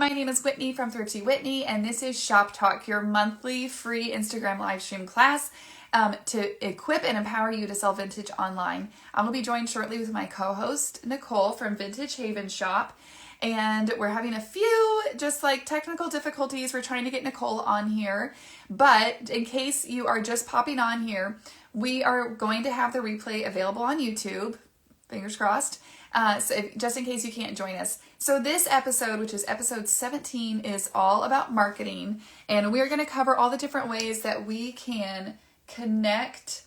my name is Whitney from Thrifty Whitney, and this is Shop Talk, your monthly free Instagram live stream class to equip and empower you to sell vintage online. I will be joined shortly with my co-host, Nicole from Vintage Haven Shop, and we're having a few just like technical difficulties. We're trying to get Nicole on here, but in case you are just popping on here, we are going to have the replay available on YouTube, fingers crossed. Just in case you can't join us. So this episode, which is episode 17, is all about marketing, and we're going to cover all the different ways that we can connect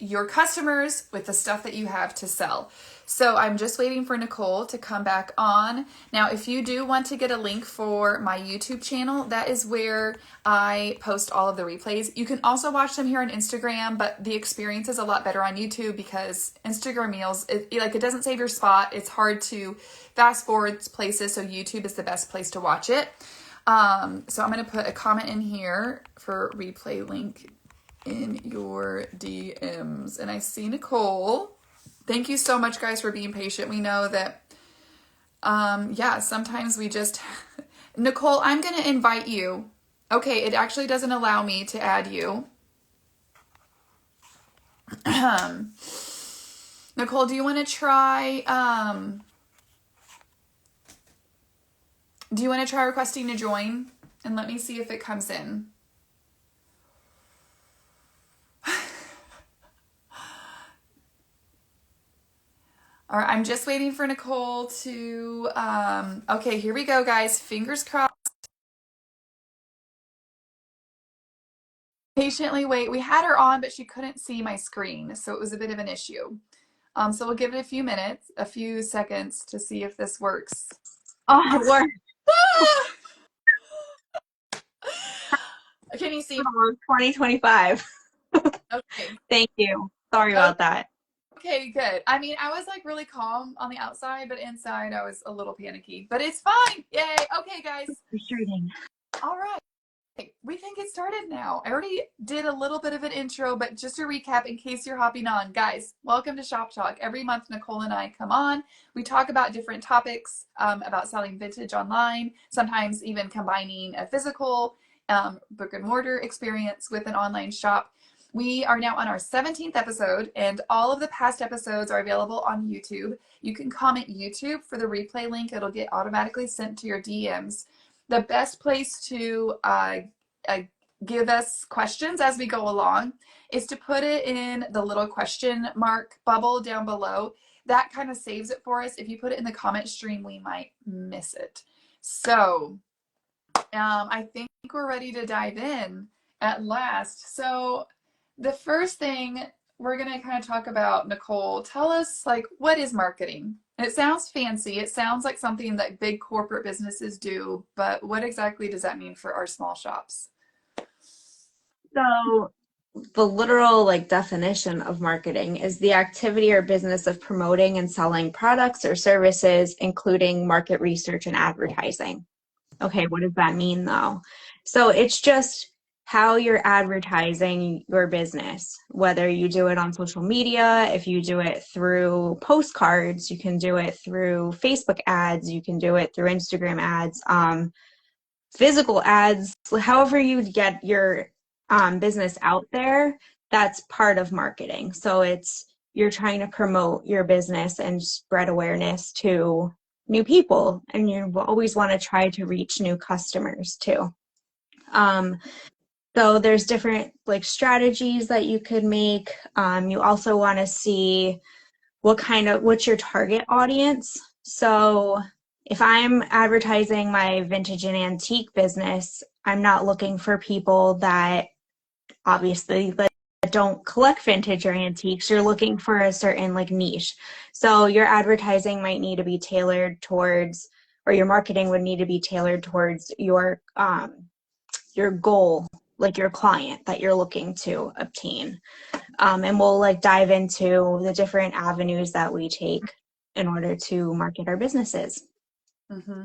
your customers with the stuff that you have to sell. So I'm just waiting for Nicole to come back on. Now, if you do want to get a link for my YouTube channel, that is where I post all of the replays. You can also watch them here on Instagram, but the experience is a lot better on YouTube because Instagram Reels, it doesn't save your spot. It's hard to fast forward places, so YouTube is the best place to watch it. So I'm going to put a comment in here for replay link in your DMs. And I see Nicole. Thank you so much, guys, for being patient. We know that, sometimes we just... Nicole, I'm going to invite you. Okay, it actually doesn't allow me to add you. Nicole, do you want to try... do you want to try requesting to join? And let me see if it comes in. All right, I'm just waiting for Nicole to, okay, here we go, guys. Fingers crossed. Patiently wait. We had her on, but she couldn't see my screen, so it was a bit of an issue. So we'll give it a few minutes, a few seconds to see if this works. Oh, it worked. Can you see? 2025. Okay. Thank you. Sorry about that. Okay, good. I mean, I was like really calm on the outside, but inside I was a little panicky. But it's fine. Yay. Okay, guys. Frustrating. All right. We can get started now. I already did a little bit of an intro, but just a recap in case you're hopping on. Guys, welcome to Shop Talk. Every month, Nicole and I come on. We talk about different topics about selling vintage online, sometimes even combining a physical brick and mortar experience with an online shop. We are now on our 17th episode, and all of the past episodes are available on YouTube. You can comment YouTube for the replay link. It'll get automatically sent to your DMs. The best place to give us questions as we go along is to put it in the little question mark bubble down below. That kind of saves it for us. If you put it in the comment stream, we might miss it. So I think we're ready to dive in at last. So the first thing we're going to kind of talk about, Nicole, tell us, like, what is marketing? It sounds fancy. It sounds like something that big corporate businesses do, but what exactly does that mean for our small shops? So the literal definition of marketing is the activity or business of promoting and selling products or services, including market research and advertising. Okay, what does that mean though? So it's just how you're advertising your business, whether you do it on social media, if you do it through postcards, you can do it through Facebook ads, you can do it through Instagram ads, physical ads, however you get your business out there, that's part of marketing. So you're trying to promote your business and spread awareness to new people, and you always want to try to reach new customers too. So there's different strategies that you could make. You also want to see what's your target audience. So if I'm advertising my vintage and antique business, I'm not looking for people that obviously don't collect vintage or antiques. You're looking for a certain niche. So your advertising might need to be tailored towards, or your marketing would need to be tailored towards your goal, your client that you're looking to obtain. And we'll dive into the different avenues that we take in order to market our businesses. Mm-hmm.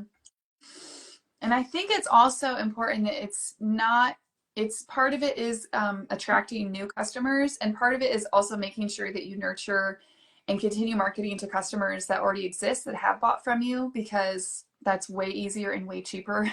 And I think it's also important that it's part of it is attracting new customers, and part of it is also making sure that you nurture and continue marketing to customers that already exist, that have bought from you, because that's way easier and way cheaper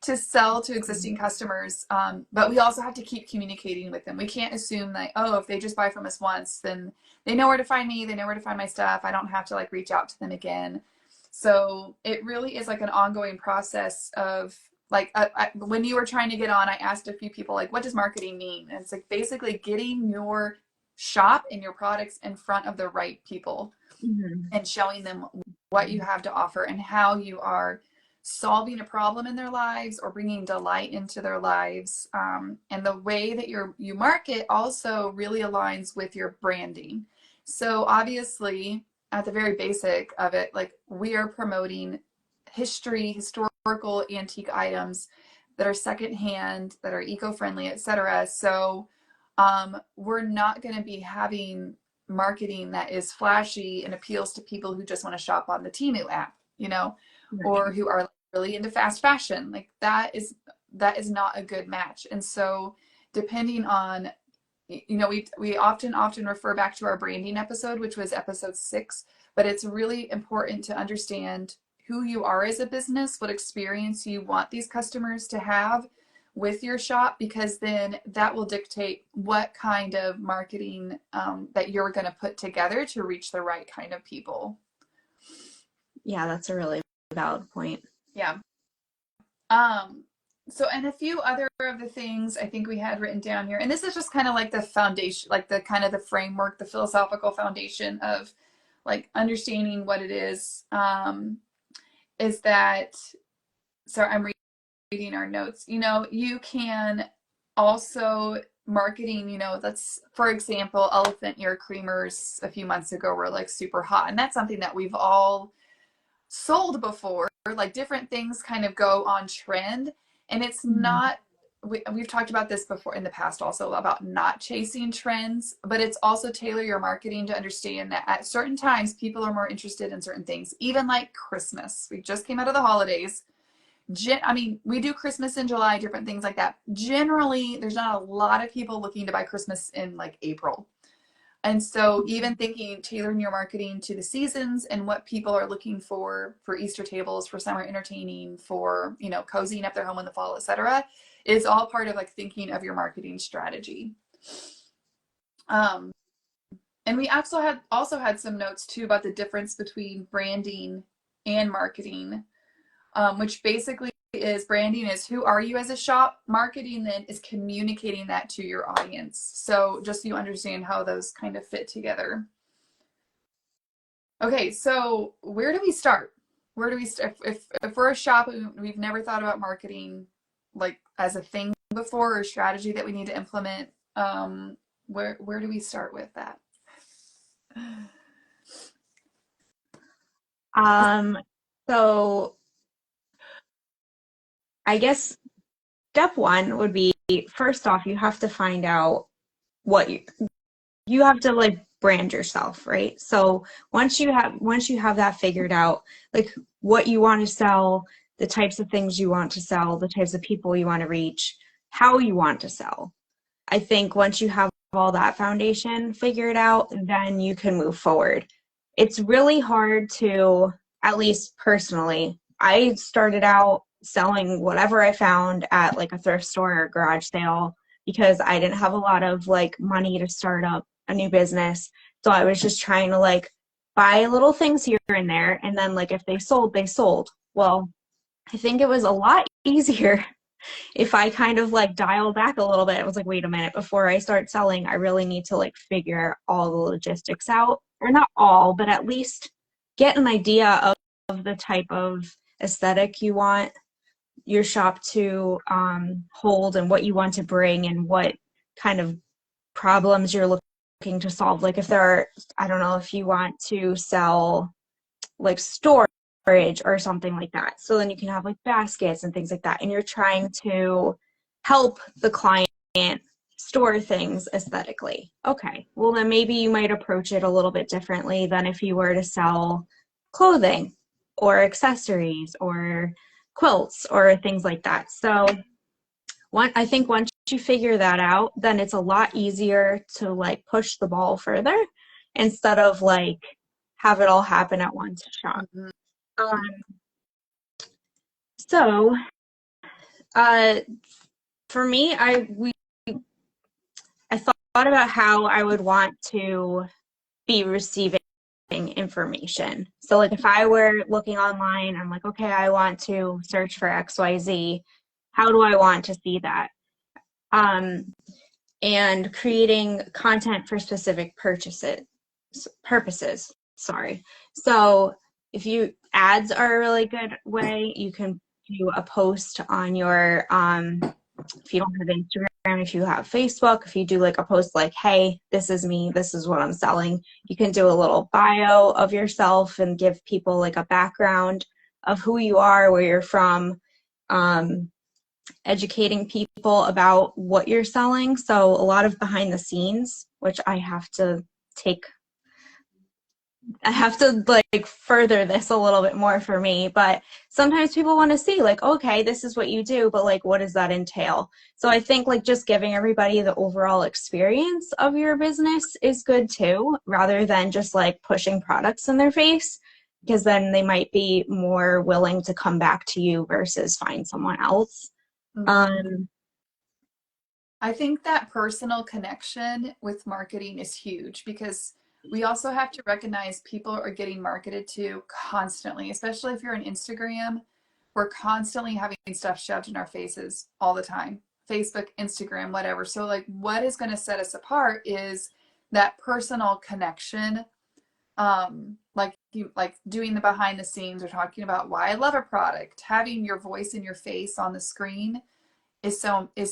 to sell to existing customers. But we also have to keep communicating with them. We can't assume that, oh, if they just buy from us once, then they know where to find me, they know where to find my stuff. I don't have to like reach out to them again. So it really is like an ongoing process of like when you were trying to get on, I asked a few people like, what does marketing mean? And it's like basically getting your shop and your products in front of the right people Mm-hmm. and showing them what you have to offer and how you are solving a problem in their lives or bringing delight into their lives. And the way that you market also really aligns with your branding. So obviously, at the very basic of it, like we are promoting historical antique items that are secondhand, that are eco-friendly, etc. So we're not going to be having marketing that is flashy and appeals to people who just want to shop on the Temu app, you know, Right. or who are really into fast fashion. Like that is not a good match. And so depending on, you know, we often refer back to our branding episode, which was episode 6, but it's really important to understand who you are as a business, what experience you want these customers to have with your shop, because then that will dictate what kind of marketing that you're going to put together to reach the right kind of people. Yeah, that's a really valid point. Yeah. Um, so, and a few other of the things I think we had written down here, and this is just kind of like the foundation, like the kind of the framework, the philosophical foundation of like understanding what it is that, sorry, I'm reading our notes. You know, you can also marketing, you know, that's for example, elephant ear creamers a few months ago were like super hot. And that's something that we've all sold before. Like different things kind of go on trend. And it's Mhm. not, we've talked about this before in the past also about not chasing trends, but it's also tailor your marketing to understand that at certain times people are more interested in certain things, even like Christmas. We just came out of the holidays. I mean, we do Christmas in July, different things like that. Generally, there's not a lot of people looking to buy Christmas in like April. And so even thinking, tailoring your marketing to the seasons and what people are looking for Easter tables, for summer entertaining, for, you know, cozying up their home in the fall, etc., is all part of like thinking of your marketing strategy. Um, and we also had some notes too about the difference between branding and marketing, which basically is branding is who are you as a shop. Marketing then is communicating that to your audience. So just so you understand how those kind of fit together. Okay, so where do we start? Where do we start? If we're a shop and we've never thought about marketing like as a thing before or strategy that we need to implement, where do we start with that? Um, so I guess step one would be first off, you have to find out what you have to like brand yourself, right? So once you have that figured out, like what you want to sell, the types of things you want to sell, the types of people you want to reach, how you want to sell. I think once you have all that foundation figured out, then you can move forward. It's really hard to, at least personally, I started out selling whatever I found at like a thrift store or a garage sale because I didn't have a lot of like money to start up a new business. So I was just trying to like buy little things here and there. And then like if they sold, they sold. Well, I think it was a lot easier if I kind of like dial back a little bit. I was like, wait a minute, before I start selling, I really need to like figure all the logistics out, or not all, but at least get an idea of the type of aesthetic you want your shop to hold and what you want to bring and what kind of problems you're looking to solve. Like if there are, I don't know, if you want to sell like storage or something like that. So then you can have like baskets and things like that. And you're trying to help the client store things aesthetically. Okay, well, then maybe you might approach it a little bit differently than if you were to sell clothing or accessories or quilts or things like that. So I think once you figure that out, then it's a lot easier to like push the ball further instead of like have it all happen at one shot. Mhm. Um, So, uh, for me, I thought about how I would want to be receiving information. So like if I were looking online, I'm like, okay, I want to search for XYZ. How do I want to see that? And creating content for specific purposes. Sorry. So if you ads are a really good way, you can do a post on your if you don't have Instagram, if you have Facebook, if you do like a post like, hey, this is me, this is what I'm selling, you can do a little bio of yourself and give people like a background of who you are, where you're from, educating people about what you're selling. So a lot of behind the scenes, which I have to like further this a little bit more for me, but sometimes people want to see like, okay, this is what you do, but like, what does that entail? So I think like just giving everybody the overall experience of your business is good too, rather than just like pushing products in their face, because then they might be more willing to come back to you versus find someone else. I think that personal connection with marketing is huge because we also have to recognize people are getting marketed to constantly, especially if you're on Instagram. We're constantly having stuff shoved in our faces all the time. Facebook, Instagram, whatever. So like what is going to set us apart is that personal connection. Like doing the behind the scenes or talking about why I love a product, having your voice in your face on the screen is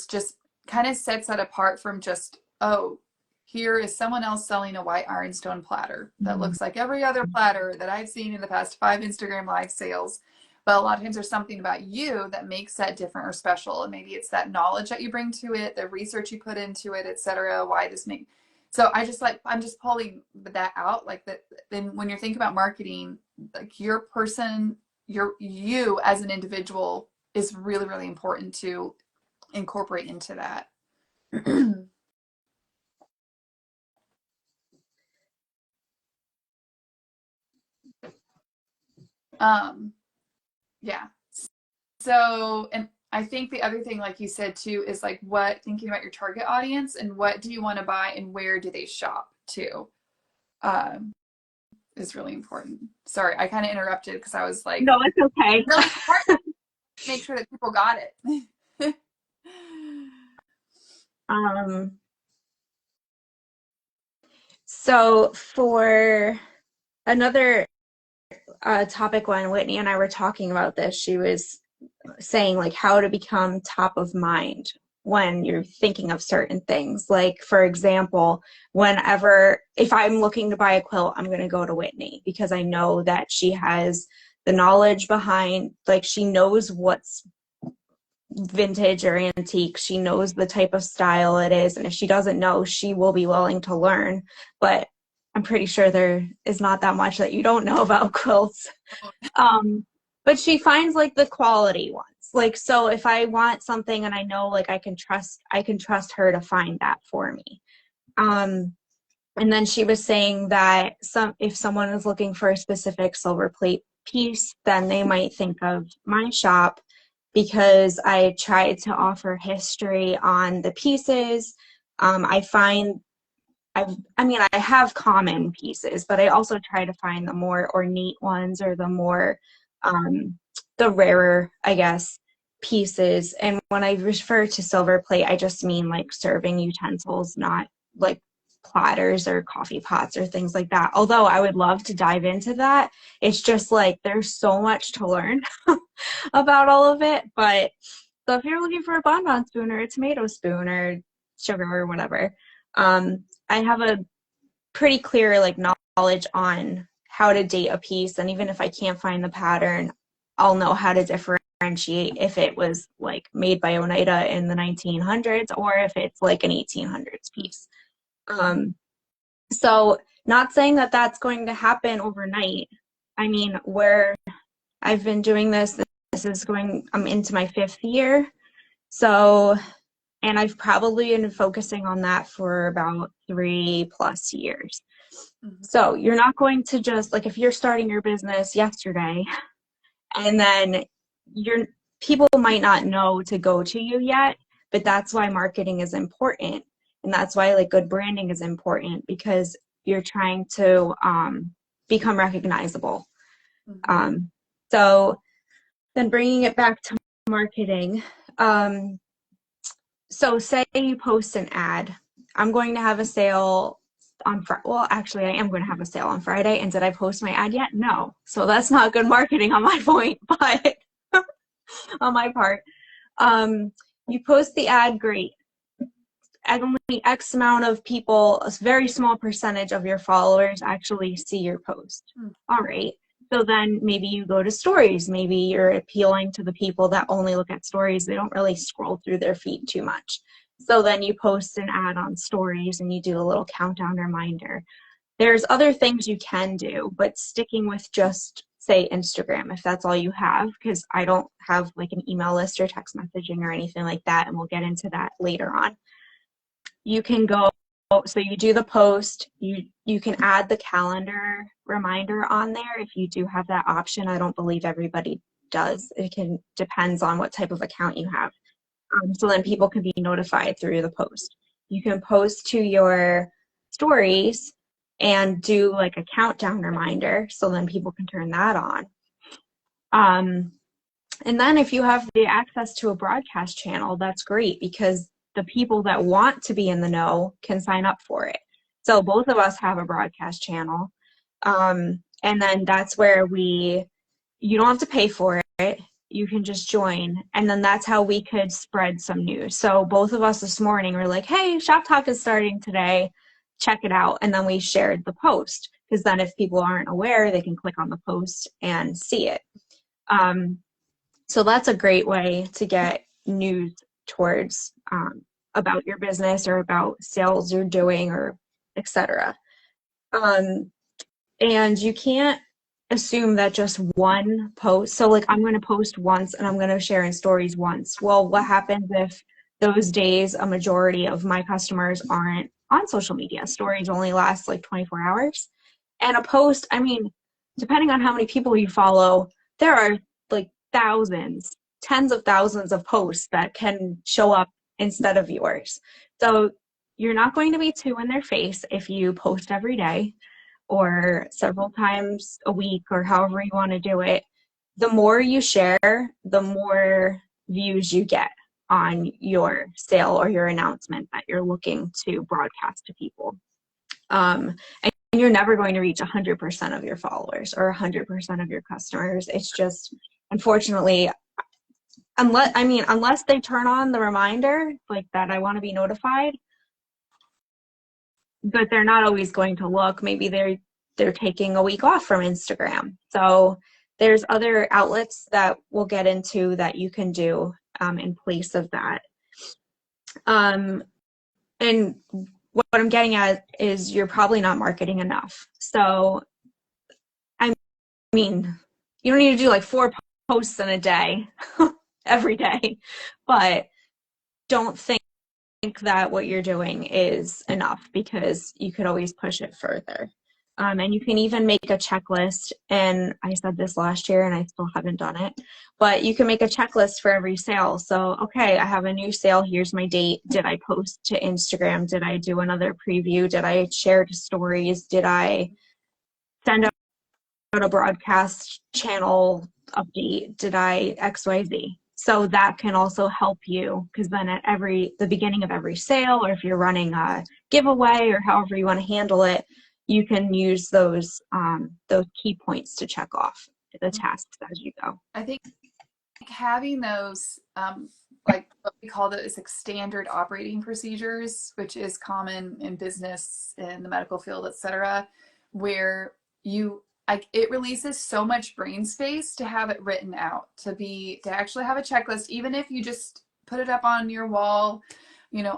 just kind of sets that apart from just, oh, here is someone else selling a white ironstone platter that looks like every other platter that I've seen in the past 5 Instagram live sales. But a lot of times there's something about you that makes that different or special. And maybe it's that knowledge that you bring to it, the research you put into it, etc. Why this make so I'm just pulling that out like that. Then when you're thinking about marketing, like your person, you as an individual is really, really important to incorporate into that. um yeah, so and I think the other thing like you said too is like what thinking about your target audience and what do you want to buy and where do they shop too, um is really important. Sorry, I kind of interrupted because I was like No, it's okay. really important to make sure that people got it. um, so for another topic when Whitney and I were talking about this, she was saying like how to become top of mind when you're thinking of certain things. Like for example, whenever if I'm looking to buy a quilt, I'm going to go to Whitney because I know that she has the knowledge behind, like she knows what's vintage or antique. She knows the type of style it is, and if she doesn't know, she will be willing to learn. But I'm pretty sure there is not that much that you don't know about quilts. But she finds like the quality ones. Like so if I want something and I know like I can trust her to find that for me. And then she was saying that if someone is looking for a specific silver plate piece, then they might think of my shop because I tried to offer history on the pieces. I find I have common pieces, but I also try to find the more ornate ones or the rarer, I guess, pieces. And when I refer to silver plate, I just mean like serving utensils, not like platters or coffee pots or things like that. Although I would love to dive into that. It's just like there's so much to learn about all of it. But so if you're looking for a bonbon spoon or a tomato spoon or sugar or whatever, I have a pretty clear like knowledge on how to date a piece, and even if I can't find the pattern, I'll know how to differentiate if it was like made by Oneida in the 1900s or if it's like an 1800s piece. So not saying that that's going to happen overnight. I mean, where I've been doing this I'm into my 5th year. So, and I've probably been focusing on that for about 3+ years. So you're not going to just like if you're starting your business yesterday and then people might not know to go to you yet, but that's why marketing is important. And that's why like good branding is important, because you're trying to become recognizable. So then bringing it back to marketing. So say you post an ad. I'm going to have a sale on Friday. Well, actually, I am going to have a sale on Friday. And did I post my ad yet? No. So that's not good marketing on my point, but on my part. You post the ad, great. Only X amount of people, a very small percentage of your followers actually see your post. All right. So then maybe you go to stories. Maybe you're appealing to the people that only look at stories. They don't really scroll through their feed too much. So then you post an ad on stories and you do a little countdown reminder. There's other things you can do, but sticking with just, say, Instagram, if that's all you have, because I don't have like an email list or text messaging or anything like that, and we'll get into that later on. You can go, so you do the post, you can add the calendar reminder on there if you do have that option. I don't believe everybody does. It depends on what type of account you have. So then people can be notified through the post. You can post to your stories and do like a countdown reminder, so then people can turn that on. And then if you have the access to a broadcast channel, that's great, because the people that want to be in the know can sign up for it. So both of us have a broadcast channel. And then that's where you don't have to pay for it. You can just join. And then that's how we could spread some news. So both of us this morning were like, hey, Shop Talk is starting today. Check it out. And then we shared the post, because then if people aren't aware, they can click on the post and see it. So that's a great way to get news towards about your business or about sales you're doing, or etc. And you can't assume that just one post, so like I'm going to post once and I'm going to share in stories once. Well, what happens if those days a majority of my customers aren't on social media? Stories only last like 24 hours. And a post, I mean, depending on how many people you follow, there are like thousands, tens of thousands of posts that can show up instead of yours. So you're not going to be too in their face if you post every day or several times a week, or however you want to do it. The more you share, the more views you get on your sale or your announcement that you're looking to broadcast to people. And you're never going to reach 100% of your followers or 100% of your customers. It's just, unfortunately, unless they turn on the reminder like that, I want to be notified, but they're not always going to look. Maybe they're taking a week off from Instagram. So there's other outlets that we'll get into that you can do in place of that. And what I'm getting at is you're probably not marketing enough. So, I mean, you don't need to do like 4 posts in a day, every day, but don't think that what you're doing is enough, because you could always push it further. And you can even make a checklist, and I said this last year and I still haven't done it, but you can make a checklist for every sale. So, okay, I have a new sale, here's my date. Did I post to Instagram? Did I do another preview? Did I share to stories? Did I send out a broadcast channel update? Did I XYZ? So that can also help you, because then at the beginning of every sale, or if you're running a giveaway or however you want to handle it, you can use those key points to check off the tasks as you go. I think having those, like what we call those like standard operating procedures, which is common in business, in the medical field, etc., where it releases so much brain space to have it written out, to actually have a checklist, even if you just put it up on your wall,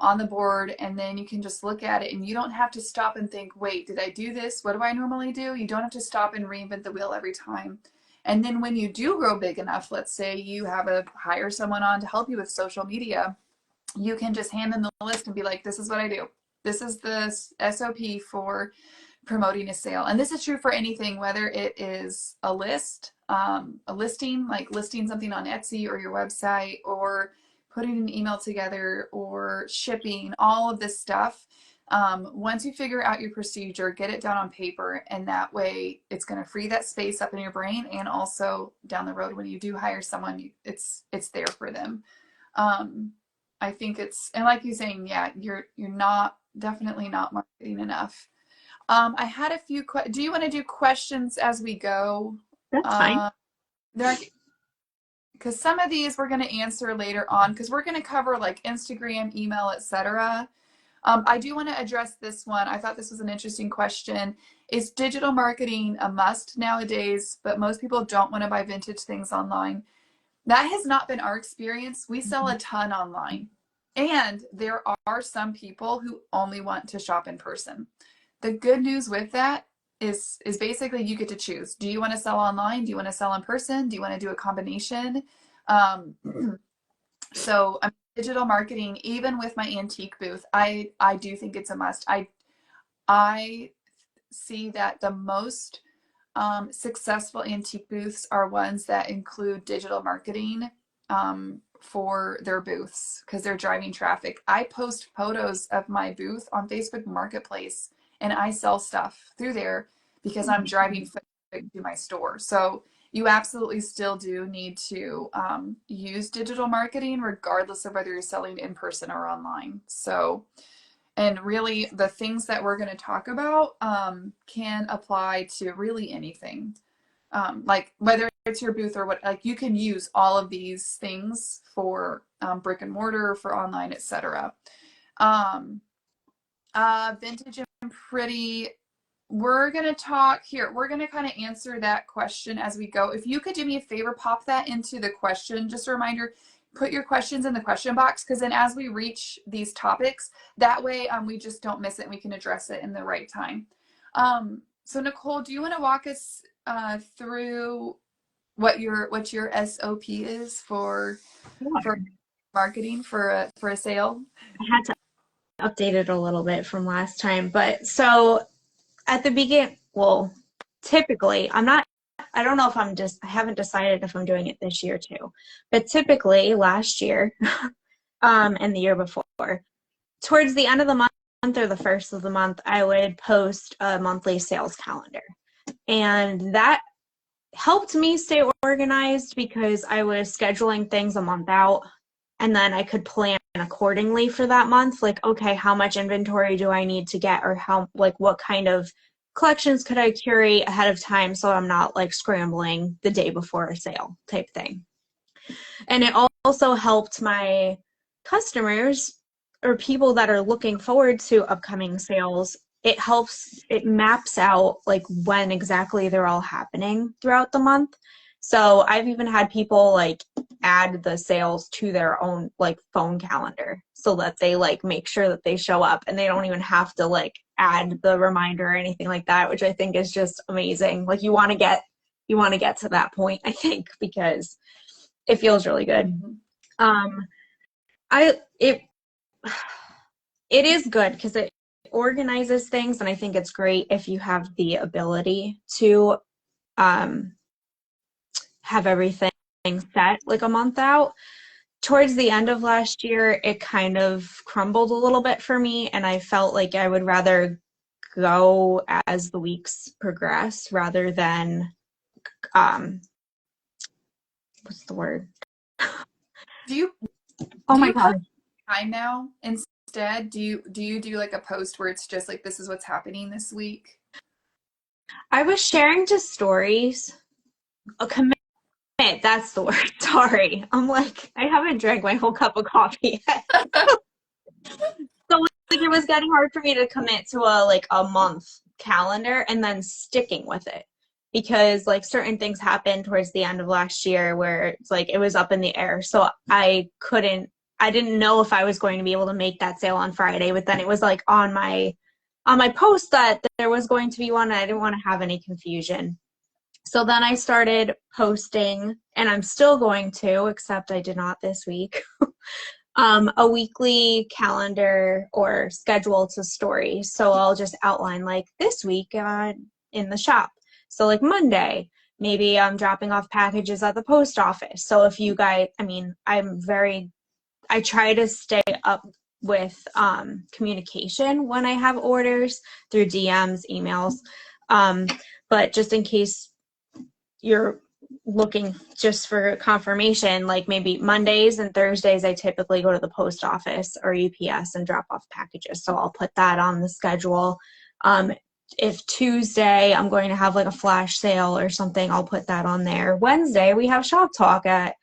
on the board, and then you can just look at it and you don't have to stop and think, wait, did I do this? What do I normally do? You don't have to stop and reinvent the wheel every time. And then when you do grow big enough, let's say you have hire someone on to help you with social media, you can just hand them the list and be like, this is what I do. This is the SOP for promoting a sale. And this is true for anything, whether it is a listing, like listing something on Etsy or your website, or putting an email together, or shipping, all of this stuff. Once you figure out your procedure, get it down on paper, and that way it's going to free that space up in your brain, and also down the road when you do hire someone, it's there for them. I think it's, and like you're saying, yeah, you're not, definitely not marketing enough. I had a few do you want to do questions as we go? That's fine. Because some of these we're going to answer later on, because we're going to cover like Instagram, email, etc. I do want to address this one. I thought this was an interesting question. Is digital marketing a must nowadays, but most people don't want to buy vintage things online? That has not been our experience. We sell a ton online, and there are some people who only want to shop in person. The good news with that is basically you get to choose. Do you want to sell online? Do you want to sell in person? Do you want to do a combination? Um, so digital marketing, even with my antique booth, I do think it's a must. I see that the most successful antique booths are ones that include digital marketing for their booths, because they're driving traffic. I post photos of my booth on Facebook Marketplace, and I sell stuff through there because I'm driving traffic to my store. So you absolutely still do need to use digital marketing regardless of whether you're selling in person or online. So, and really the things that we're going to talk about can apply to really anything. Like whether it's your booth or what, like you can use all of these things for brick and mortar, for online, etc. Vintage and pretty, we're going to talk here. We're going to kind of answer that question as we go. If you could do me a favor, pop that into the question. Just a reminder, put your questions in the question box, because then as we reach these topics, that way we just don't miss it and we can address it in the right time. So Nicole, do you want to walk us through what your SOP is for marketing for a sale? I had to update it a little bit from last time, but so at the beginning, well, typically, I don't know if I haven't decided if I'm doing it this year too, but typically last year and the year before, towards the end of the month or the first of the month, I would post a monthly sales calendar. And that helped me stay organized because I was scheduling things a month out, and then I could plan accordingly for that month. Like, okay, how much inventory do I need to get, or how, like, what kind of collections could I curate ahead of time so I'm not like scrambling the day before a sale type thing. And it also helped my customers or people that are looking forward to upcoming sales. It maps out like when exactly they're all happening throughout the month. So I've even had people like add the sales to their own like phone calendar so that they like make sure that they show up, and they don't even have to like add the reminder or anything like that, which I think is just amazing. Like you want to get to that point, I think, because it feels really good. It is good because it organizes things, and I think it's great if you have the ability to have everything set like a month out. Towards the end of last year, it kind of crumbled a little bit for me, and I felt like I would rather go as the weeks progress rather than what's the word? My God. Time now instead? Do you do like a post where it's just like, this is what's happening this week? I was sharing to stories. A commit, that's the word. Sorry. I'm like, I haven't drank my whole cup of coffee yet. So like it was getting hard for me to commit to a month calendar and then sticking with it, because like certain things happened towards the end of last year where it's like it was up in the air. So I didn't know if I was going to be able to make that sale on Friday, but then it was like on my post that there was going to be one, and I didn't want to have any confusion. So then I started posting, and I'm still going to, except I did not this week, A weekly calendar or schedule to stories. So I'll just outline like this week in the shop. So like Monday, maybe I'm dropping off packages at the post office. So if you guys, I mean, I try to stay up with communication when I have orders through DMs, emails. But just in case you're looking just for confirmation, like maybe Mondays and Thursdays, I typically go to the post office or UPS and drop off packages. So I'll put that on the schedule. If Tuesday I'm going to have like a flash sale or something, I'll put that on there. Wednesday, we have shop talk at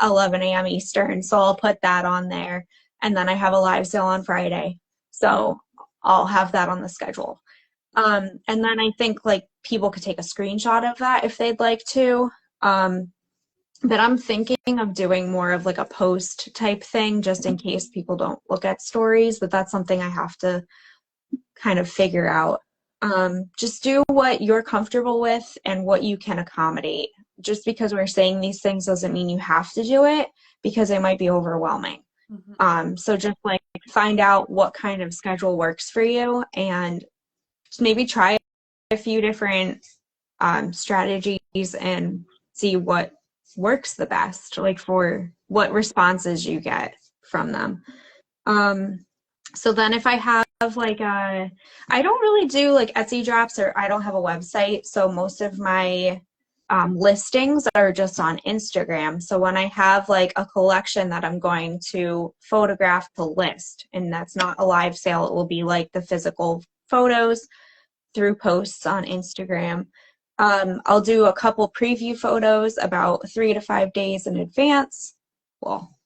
11 a.m. Eastern. So I'll put that on there. And then I have a live sale on Friday. So I'll have that on the schedule. And then I think like people could take a screenshot of that if they'd like to. But I'm thinking of doing more of like a post type thing just in case people don't look at stories, but that's something I have to kind of figure out. Just do what you're comfortable with and what you can accommodate. Just because we're saying these things doesn't mean you have to do it because it might be overwhelming. So just like find out what kind of schedule works for you and just maybe try a few different strategies and see what works the best, like for what responses you get from them. So then if I have like I don't really do like Etsy drops, or I don't have a website, so most of my listings are just on Instagram. So when I have like a collection that I'm going to photograph to list, and that's not a live sale, it will be like the physical photos through posts on Instagram. I'll do a couple preview photos about 3 to 5 days in advance. Well,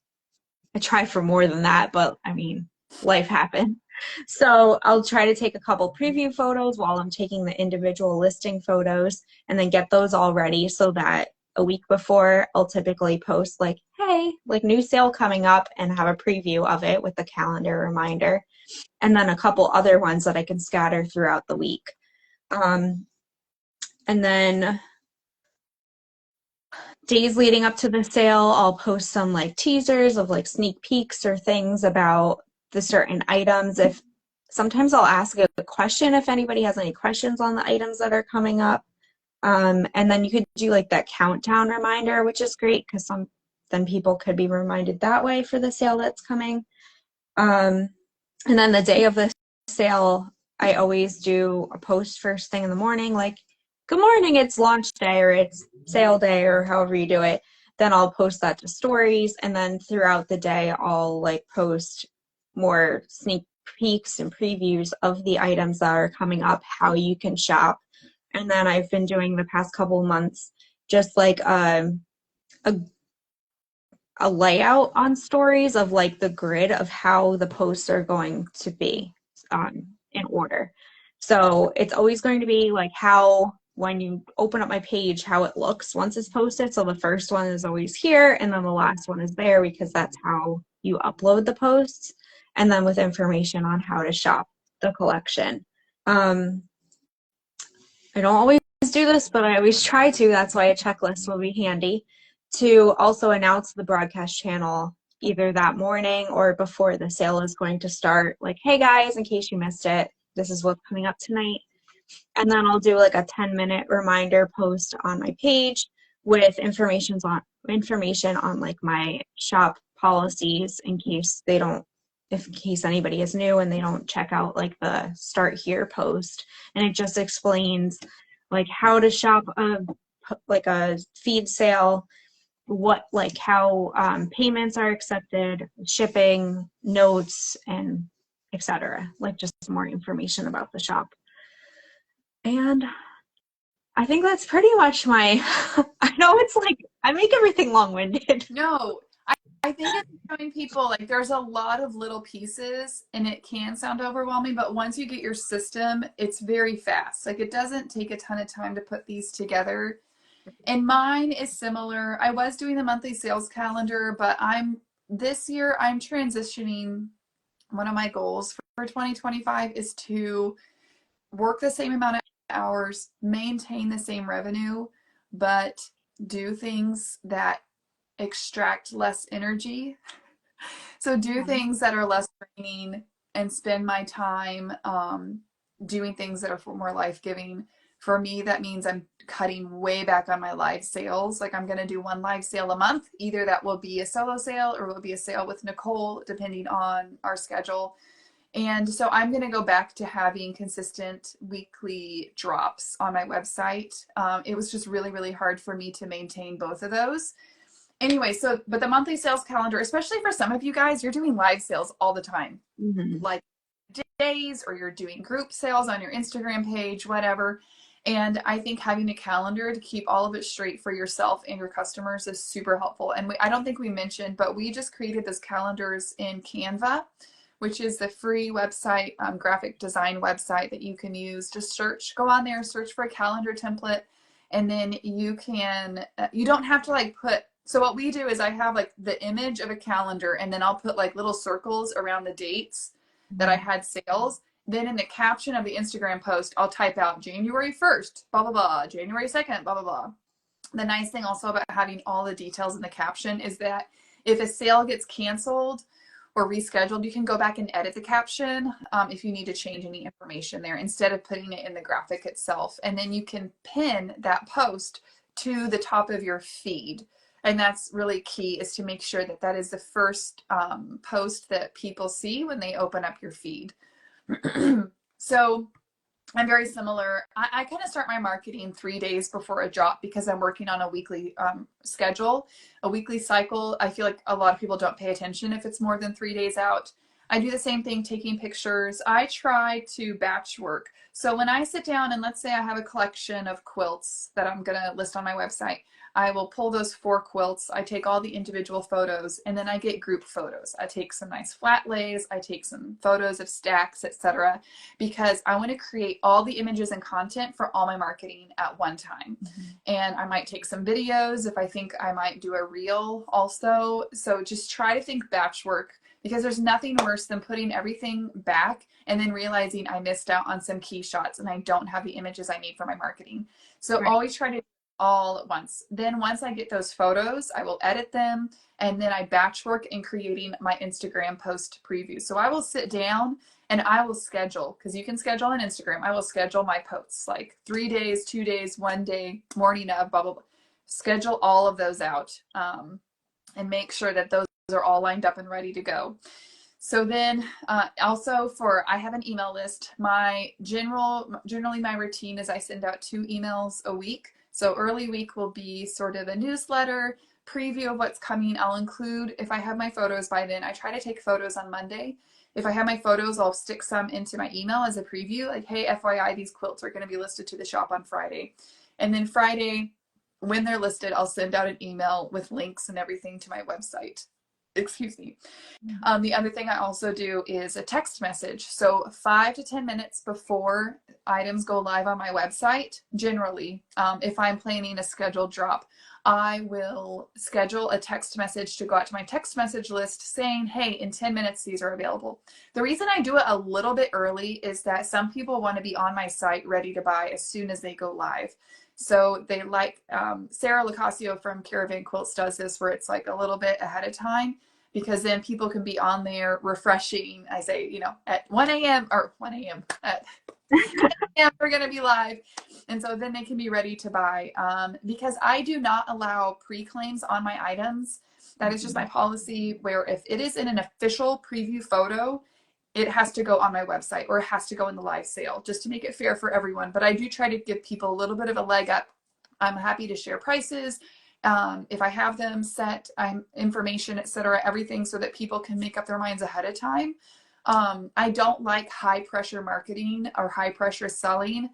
I try for more than that, but I mean, life happened. So I'll try to take a couple preview photos while I'm taking the individual listing photos and then get those all ready so that a week before I'll typically post like, hey, like new sale coming up, and have a preview of it with a calendar reminder. And then a couple other ones that I can scatter throughout the week. And then days leading up to the sale, I'll post some like teasers of like sneak peeks or things about the certain items. If sometimes I'll ask a question if anybody has any questions on the items that are coming up. And then you could do like that countdown reminder, which is great because then people could be reminded that way for the sale that's coming. And then the day of the sale, I always do a post first thing in the morning, like, good morning, it's launch day or it's sale day or however you do it. Then I'll post that to stories, and then throughout the day I'll like post more sneak peeks and previews of the items that are coming up, how you can shop. And then I've been doing the past couple months just like a layout on stories of like the grid of how the posts are going to be in order. So it's always going to be like how, when you open up my page, how it looks once it's posted. So the first one is always here, and then the last one is there because that's how you upload the posts, and then with information on how to shop the collection. I don't always do this, but I always try to. That's why a checklist will be handy to also announce the broadcast channel either that morning or before the sale is going to start. Like, hey guys, in case you missed it, this is what's coming up tonight. And then I'll do like a 10-minute reminder post on my page with information on like my shop policies in case anybody is new and they don't check out like the start here post. And it just explains like how to shop like a feed sale, how payments are accepted, shipping, notes, and etc. Like just more information about the shop. And I think that's pretty much my, I know it's like, I make everything long-winded. No, I think it's showing people like there's a lot of little pieces and it can sound overwhelming, but once you get your system, it's very fast. Like it doesn't take a ton of time to put these together. And mine is similar. I was doing the monthly sales calendar, but this year I'm transitioning. One of my goals for 2025 is to work the same amount of hours, maintain the same revenue, but do things that extract less energy. So do Yeah. things that are less draining and spend my time doing things that are more life-giving. For me, that means I'm cutting way back on my live sales. Like I'm going to do one live sale a month. Either that will be a solo sale or will be a sale with Nicole, depending on our schedule. And so I'm going to go back to having consistent weekly drops on my website. It was just really, really hard for me to maintain both of those. Anyway, so, but the monthly sales calendar, especially for some of you guys, you're doing live sales all the time, Hmm. like days, or you're doing group sales on your Instagram page, whatever. And I think having a calendar to keep all of it straight for yourself and your customers is super helpful. And I don't think we mentioned, but we just created those calendars in Canva, which is the free website, graphic design website that you can use. Just search, go on there, search for a calendar template, and then you can, you don't have to like put, so what we do is I have like the image of a calendar, and then I'll put like little circles around the dates that I had sales. Then in the caption of the Instagram post, I'll type out January 1st, blah, blah, blah, January 2nd, blah, blah, blah. The nice thing also about having all the details in the caption is that if a sale gets canceled or rescheduled, you can go back and edit the caption if you need to change any information there instead of putting it in the graphic itself. And then you can pin that post to the top of your feed. And that's really key, is to make sure that that is the first post that people see when they open up your feed. So I'm very similar. I kind of start my marketing 3 days before a drop because I'm working on a weekly schedule, a weekly cycle. I feel like a lot of people don't pay attention if it's more than 3 days out. I do the same thing, taking pictures. I try to batch work. So when I sit down and let's say I have a collection of quilts that I'm going to list on my website, I will pull those 4 quilts. I take all the individual photos, and then I get group photos. I take some nice flat lays. I take some photos of stacks, etc., because I want to create all the images and content for all my marketing at one time. And I might take some videos if I think I might do a reel also. So just try to think batch work, because there's nothing worse than putting everything back and then realizing I missed out on some key shots and I don't have the images I need for my marketing. So Right. always try to do all at once. Then once I get those photos, I will edit them, and then I batch work in creating my Instagram post preview. So I will sit down and I will schedule, because you can schedule on Instagram. I will schedule my posts like 3 days, 2 days, 1 day, morning of, blah, blah, blah. Schedule all of those out and make sure that those are all lined up and ready to go. So then also I have an email list. Generally my routine is I send out 2 emails a week. So early week will be sort of a newsletter, preview of what's coming. I'll include, if I have my photos by then, I try to take photos on Monday. If I have my photos, I'll stick some into my email as a preview, like, hey, FYI, these quilts are going to be listed to the shop on Friday. And then Friday, when they're listed, I'll send out an email with links and everything to my website. Excuse me. The other thing I also do is a text message. So 5 to 10 minutes before items go live on my website, generally, if I'm planning a scheduled drop, I will schedule a text message to go out to my text message list saying, hey, in 10 minutes, these are available. The reason I do it a little bit early is that some people want to be on my site ready to buy as soon as they go live. So they like, Sarah Locasio from Caravan Quilts does this, where it's like a little bit ahead of time, because then people can be on there refreshing. I say, at 1 a.m. or 1 a.m. at 10 a.m. we're going to be live. And so then they can be ready to buy. Because I do not allow pre-claims on my items. That is just my policy, where if it is in an official preview photo, it has to go on my website, or it has to go in the live sale, just to make it fair for everyone. But I do try to give people a little bit of a leg up. I'm happy to share prices. If I have them set, information, etc., everything, so that people can make up their minds ahead of time. I don't like high pressure marketing or high pressure selling.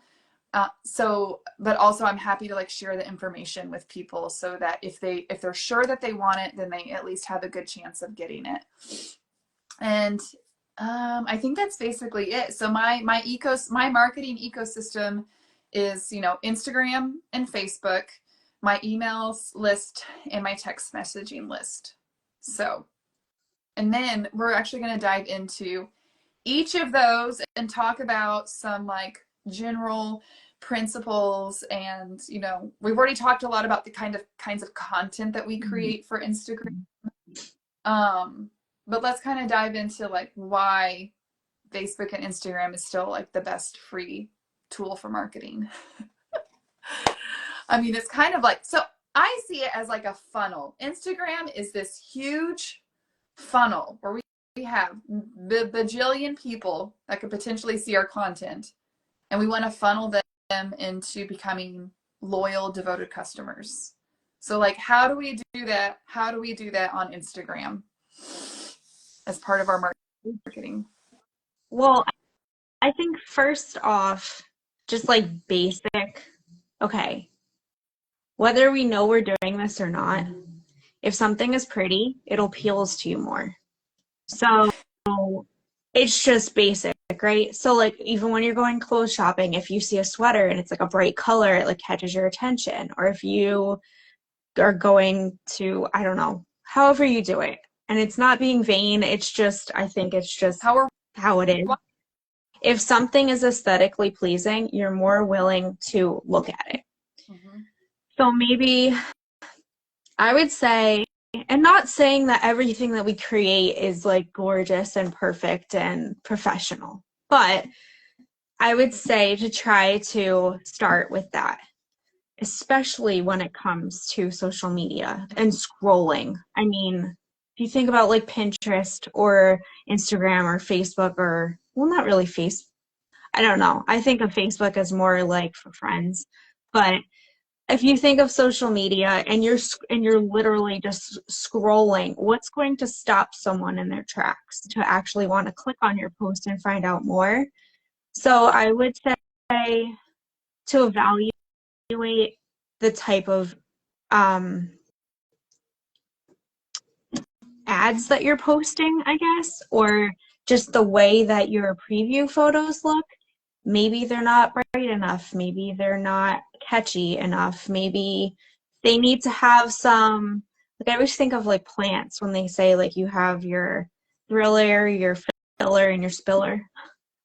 But also I'm happy to share the information with people, so that if they're sure that they want it, then they at least have a good chance of getting it. And I think that's basically it. So my marketing ecosystem is, Instagram and Facebook, my emails list, and my text messaging list. So, and then we're actually going to dive into each of those and talk about some general principles. And we've already talked a lot about the kinds of content that we create for Instagram. but let's kind of dive into like why Facebook and Instagram is still like the best free tool for marketing. I mean, it's kind of like, so I see it as like a funnel. Instagram is this huge funnel where we have bajillion people that could potentially see our content, and we want to funnel them into becoming loyal, devoted customers. So, like, how do we do that? How do we do that on Instagram as part of our marketing? Well, I think first off, just like basic, okay, whether we know we're doing this or not, if something is pretty, it appeals to you more. So it's just basic, right? So like even when you're going clothes shopping, if you see a sweater and it's like a bright color, it like catches your attention. Or if you are going to, I don't know, however you do it. And it's not being vain, it's just, I think it's just how it is. If something is aesthetically pleasing, you're more willing to look at it. Mm-hmm. So maybe I would say, and not saying that everything that we create is like gorgeous and perfect and professional, but I would say to try to start with that, especially when it comes to social media and scrolling. I mean, if you think about like Pinterest or Instagram or Facebook or, well, not really Facebook. I don't know. I think of Facebook as more like for friends, but if you think of social media and you're literally just scrolling, what's going to stop someone in their tracks to actually want to click on your post and find out more? So I would say to evaluate the type of ads that you're posting, I guess, or just the way that your preview photos look. Maybe they're not bright enough. Maybe they're not catchy enough. Maybe they need to have some, like I always think of like plants when they say like you have your thriller, your filler, and your spiller.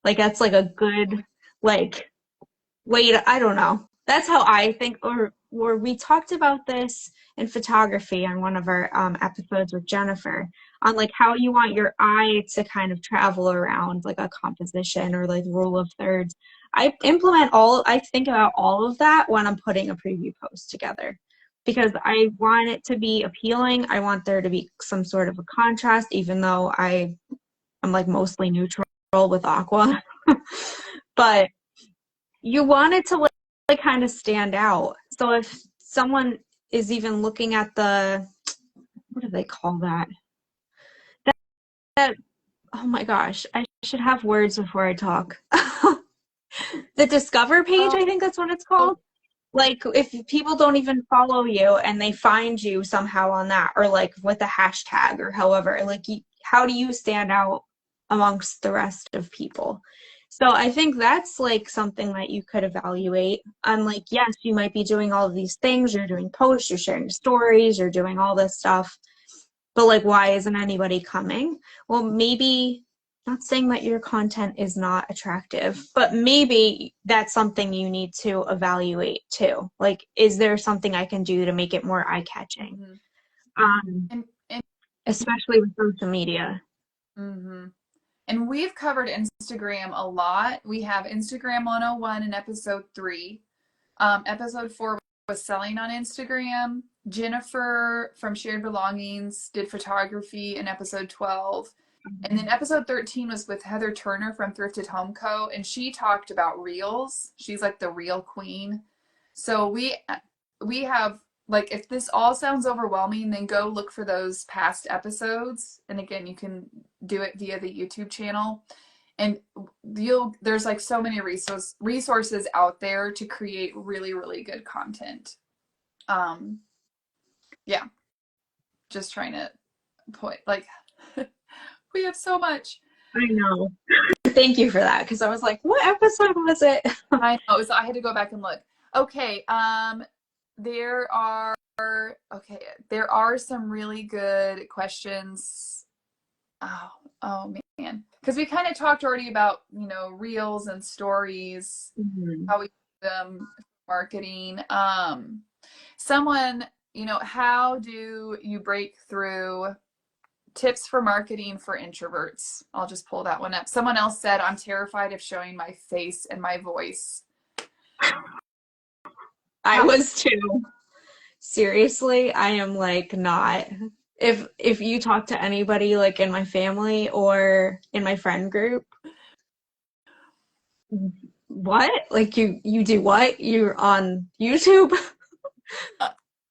Like that's like a good like way to, I don't know. That's how I think, or we talked about this in photography on one of our episodes with Jennifer on like how you want your eye to kind of travel around like a composition or like rule of thirds. I think about all of that when I'm putting a preview post together because I want it to be appealing. I want there to be some sort of a contrast, even though I'm like mostly neutral with aqua. But you want it to like kind of stand out. So if someone is even looking at the, what do they call that? That oh my gosh, I should have words before I talk. The Discover page, I think that's what it's called. Like if people don't even follow you and they find you somehow on that, or like with a hashtag or however, like how do you stand out amongst the rest of people? So I think that's like something that you could evaluate. Like, yes, you might be doing all of these things. You're doing posts, you're sharing stories, you're doing all this stuff. But like, why isn't anybody coming? Well, maybe, not saying that your content is not attractive, but maybe that's something you need to evaluate too. Like, is there something I can do to make it more eye-catching? Mm-hmm. Especially with social media. Mm-hmm. And we've covered Instagram a lot. We have Instagram 101 in episode 3. Episode 4 was selling on Instagram. Jennifer from Shared Belongings did photography in episode 12. And then episode 13 was with Heather Turner from Thrifted Home Co. And she talked about reels. She's like the reel queen. So we have, like, if this all sounds overwhelming, then go look for those past episodes. And again, you can do it via the YouTube channel. And there's like so many resources out there to create really, really good content. Yeah, just trying to point, like, we have so much. I know. Thank you for that, because I was like, what episode was it? I know, so I had to go back and look. Okay, there are some really good questions. Oh man, because we kind of talked already about, reels and stories, how we do them, marketing. Someone, how do you break through tips for marketing for introverts. I'll just pull that one up. Someone else said, I'm terrified of showing my face and my voice. I was too. Seriously, I am like not. If you talk to anybody like in my family or in my friend group, what? Like you do what? You're on YouTube?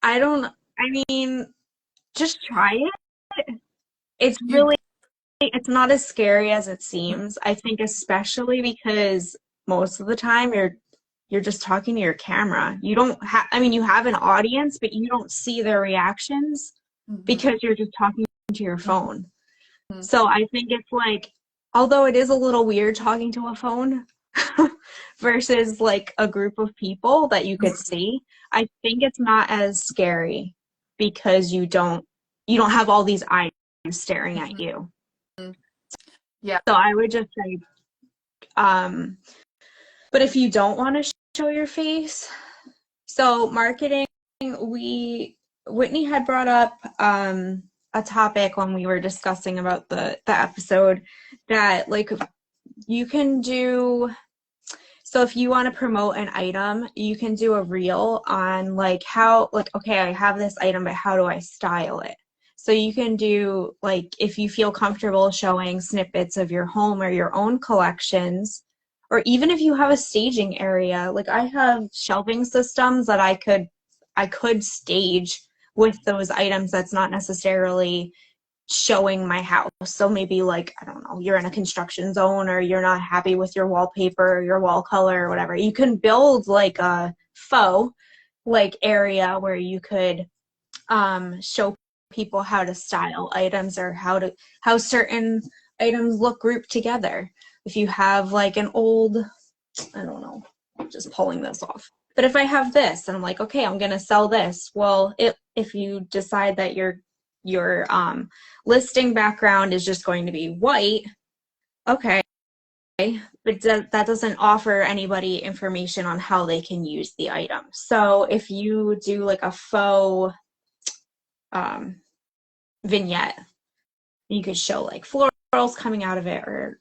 I don't, I mean, just try it. It's You, really, it's not as scary as it seems. I think especially because most of the time you're just talking to your camera. You don't have, I mean, you have an audience, but you don't see their reactions mm-hmm, because you're just talking to your phone. mm-hmm, So I think it's like, although it is a little weird talking to a phone versus like a group of people that you could see, I think it's not as scary because you don't have all these eyes staring at you. mm-hmm. Yeah. So I would just say, um, but if you don't want to show your face, so marketing, we Whitney had brought up a topic when we were discussing about the episode that like you can do. So if you want to promote an item, you can do a reel on like how like okay, I have this item, but how do I style it? So you can do like if you feel comfortable showing snippets of your home or your own collections, or even if you have a staging area, like I have shelving systems that I could stage with those items that's not necessarily showing my house. So maybe like, I don't know, you're in a construction zone or you're not happy with your wallpaper or your wall color or whatever. You can build like a faux like area where you could show people how to style items or how certain items look grouped together. If you have like an old, I don't know, I'm just pulling this off. But if I have this and I'm like, okay, I'm gonna sell this. Well, if you decide that your listing background is just going to be white, okay, but that doesn't offer anybody information on how they can use the item. So if you do like a faux um, vignette, you could show like florals coming out of it, or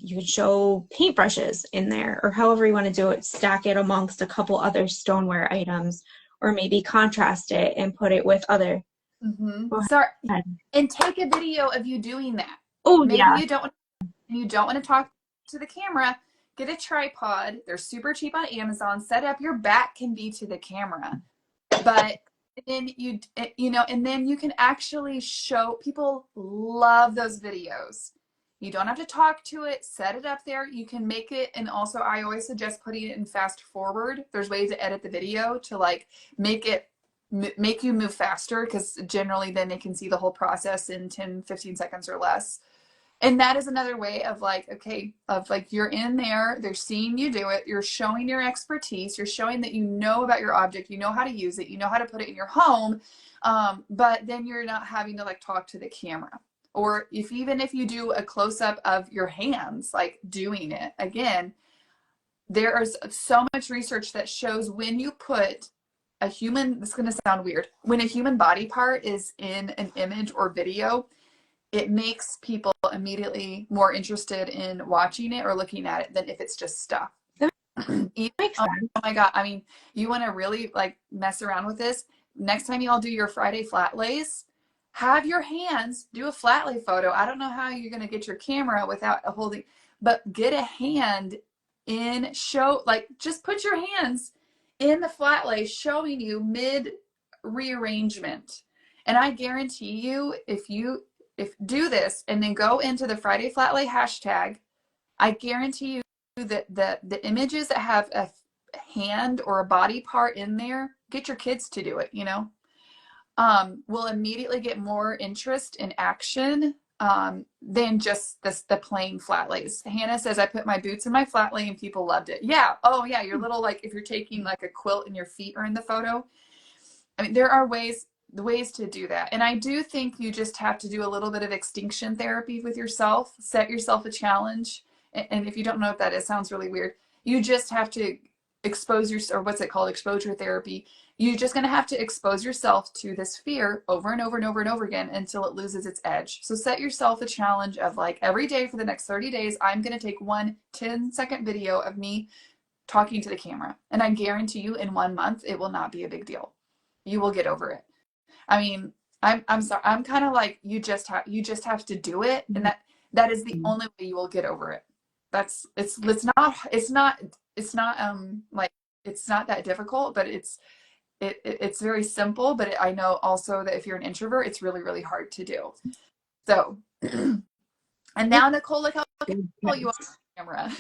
you could show paintbrushes in there, or however you want to do it, stack it amongst a couple other stoneware items, or maybe contrast it and put it with other. Mm-hmm. Go So, ahead. and take a video of you doing that. Oh, Maybe yeah. you don't want to talk to the camera. Get a tripod. They're super cheap on Amazon. Set up your back can be to the camera, but then and then you can actually show people love those videos. You don't have to talk to it. Set it up there. You can make it, and also I always suggest putting it in fast forward. There's ways to edit the video to like make you move faster, because generally then they can see the whole process in 10-15 seconds or less. And that is another way of like, okay, of like you're in there, they're seeing you do it, you're showing your expertise, you're showing that you know about your object, you know how to use it, you know how to put it in your home, but then you're not having to like talk to the camera. Or even if you do a close up of your hands, like doing it again, there is so much research that shows when you put a human, this is going to sound weird, when a human body part is in an image or video, it makes people immediately more interested in watching it or looking at it than if it's just stuff. Even, Makes oh sense. my God. I mean, you want to really like mess around with this. Next time y'all do your Friday flat lays, have your hands do a flat lay photo. I don't know how you're going to get your camera without a holding, but get a hand in show, like just put your hands in the flat lay showing you mid rearrangement. And I guarantee you, if do this and then go into the Friday flat lay hashtag, I guarantee you that the images that have a hand or a body part in there, get your kids to do it, will immediately get more interest in action than just the plain flat lays. Hannah says, I put my boots in my flat lay and people loved it. Yeah. Oh yeah. Your little, like if you're taking like a quilt and your feet are in the photo. I mean, there are ways to do that. And I do think you just have to do a little bit of extinction therapy with yourself, set yourself a challenge. And if you don't know what that is, it sounds really weird. You just have to expose your, or what's it called, exposure therapy. You're just going to have to expose yourself to this fear over and over and over and over again until it loses its edge. So set yourself a challenge of like every day for the next 30 days, I'm going to take one 10-second video of me talking to the camera. And I guarantee you in 1 month, it will not be a big deal. You will get over it. I mean, I'm sorry. I'm kind of like, you just have to do it. And that is the only way you will get over it. It's not that difficult, but it's very simple. But I know also that if you're an introvert, it's really, really hard to do. So, and now Nicole, look how cool you are on camera.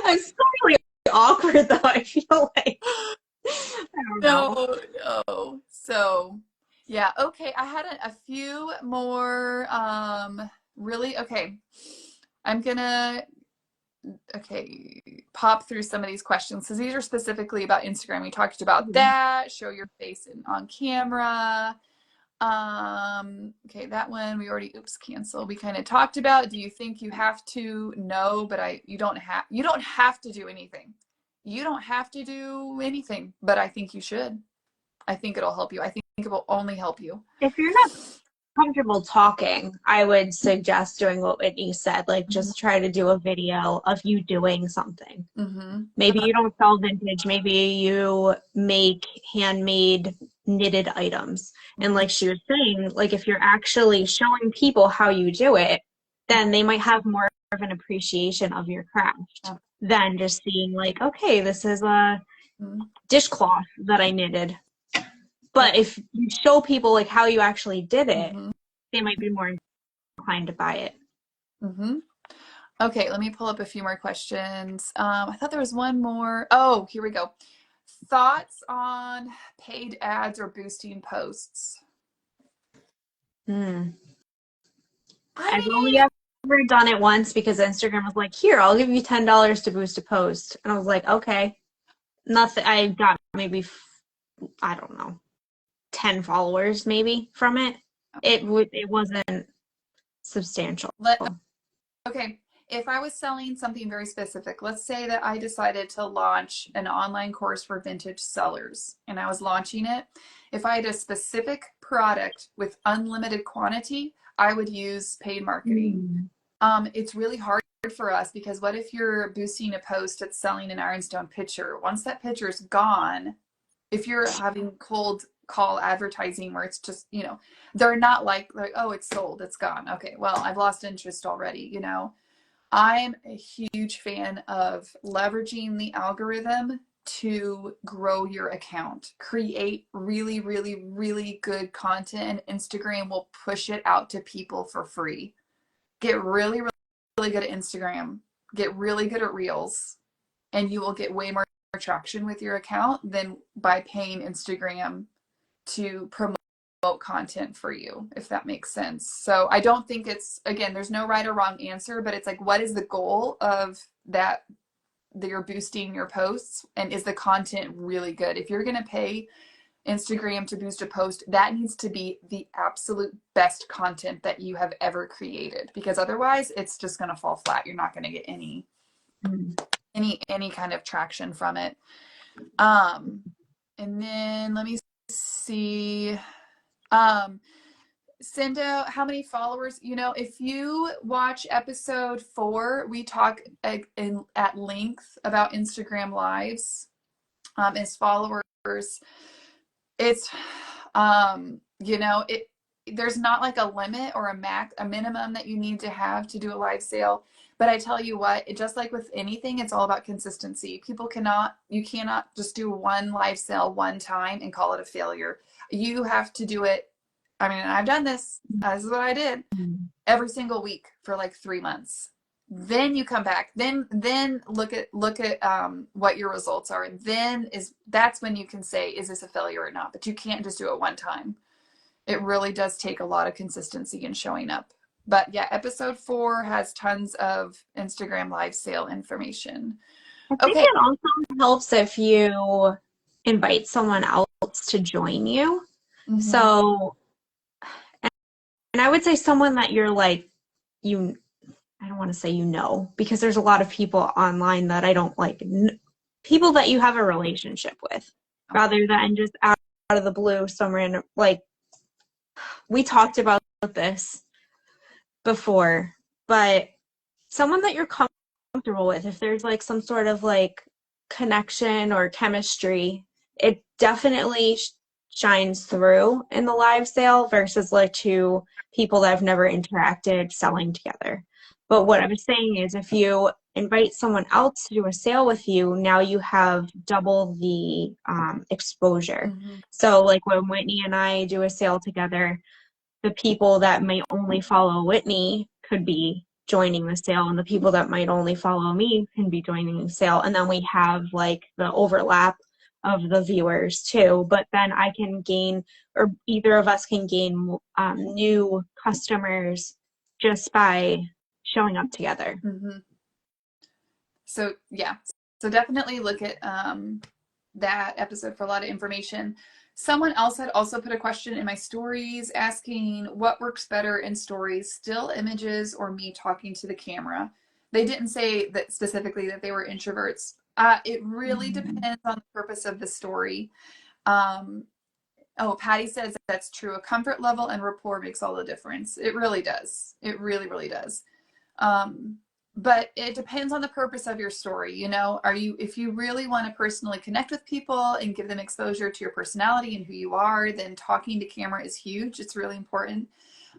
I'm so really awkward though. I feel like I don't know. No. So, yeah. Okay. I had a few more. Really. Okay. I'm gonna pop through some of these questions because these are specifically about Instagram. We talked about that. Show your face on camera. Okay, that one we already, cancel. We kind of talked about. Do you think you have to? No, but you don't have to do anything. You don't have to do anything, but I think you should. I think it'll help you. I think it will only help you. If you're not comfortable talking, I would suggest doing what Whitney said, like just try to do a video of you doing something. Maybe you don't sell vintage, maybe you make handmade knitted items. And like she was saying, like if you're actually showing people how you do it, then they might have more of an appreciation of your craft than just seeing like, okay, this is a dishcloth that I knitted. But if you show people like how you actually did it, they might be more inclined to buy it. Okay, let me pull up a few more questions. I thought there was one more. Oh, here we go. Thoughts on paid ads or boosting posts? I've only ever done it once because Instagram was like, here, I'll give you $10 to boost a post. And I was like, okay. Nothing. I got maybe, I don't know, 10 followers maybe from it. It wasn't substantial. Okay. If I was selling something very specific, let's say that I decided to launch an online course for vintage sellers and I was launching it. If I had a specific product with unlimited quantity, I would use paid marketing. It's really hard for us because what if you're boosting a post that's selling an ironstone pitcher? Once that pitcher is gone, if you're having cold call advertising where it's just, they're not like, oh, it's sold, it's gone. Okay, well, I've lost interest already, I'm a huge fan of leveraging the algorithm to grow your account. Create really, really, really good content, and Instagram will push it out to people for free. Get really, really, really good at Instagram. Get really good at Reels, and you will get way more traction with your account than by paying Instagram to promote content for you, if that makes sense. So I don't think again, there's no right or wrong answer, but it's like, what is the goal of that you're boosting your posts, and is the content really good? If you're going to pay Instagram to boost a post, that needs to be the absolute best content that you have ever created, because otherwise it's just going to fall flat. You're not going to get any kind of traction from it. And then let me see. Cindo, how many followers? If you watch episode 4, we talk at length about Instagram lives as followers. It's there's not like a limit or a minimum that you need to have to do a live sale. But I tell you what, just like with anything, it's all about consistency. You cannot just do one live sale one time and call it a failure. You have to do it. I mean, I've done this. This is what I did every single week for like 3 months. Then you come back. Then look at what your results are, and that's when you can say, is this a failure or not? But you can't just do it one time. It really does take a lot of consistency in showing up. But yeah, episode 4 has tons of Instagram live sale information. I think it also helps if you invite someone else to join you. So, and I would say someone that you're like, I don't want to say because there's a lot of people online that I don't people that you have a relationship with, rather than just out of the blue, some random, like, we talked about this before, but someone that you're comfortable with, if there's like some sort of like connection or chemistry, it definitely shines through in the live sale versus like two people that have never interacted selling together. But what I was saying is if you invite someone else to do a sale with you, now you have double the exposure. Mm-hmm. So like when Whitney and I do a sale together, the people that may only follow Whitney could be joining the sale, and the people that might only follow me can be joining the sale. And then we have like the overlap of the viewers too. But then I can gain, or either of us can gain new customers just by showing up together. Mm-hmm. So yeah, so definitely look at that episode for a lot of information. Someone else had also put a question in my stories asking what works better in stories, still images or me talking to the camera. They didn't say that specifically that they were introverts. It really depends on the purpose of the story. Um, oh, Patty says that's true. A comfort level and rapport makes all the difference. It really does. It really, really does. Um, but it depends on the purpose of your story. You know, if you really want to personally connect with people and give them exposure to your personality and who you are, then talking to camera is huge. It's really important.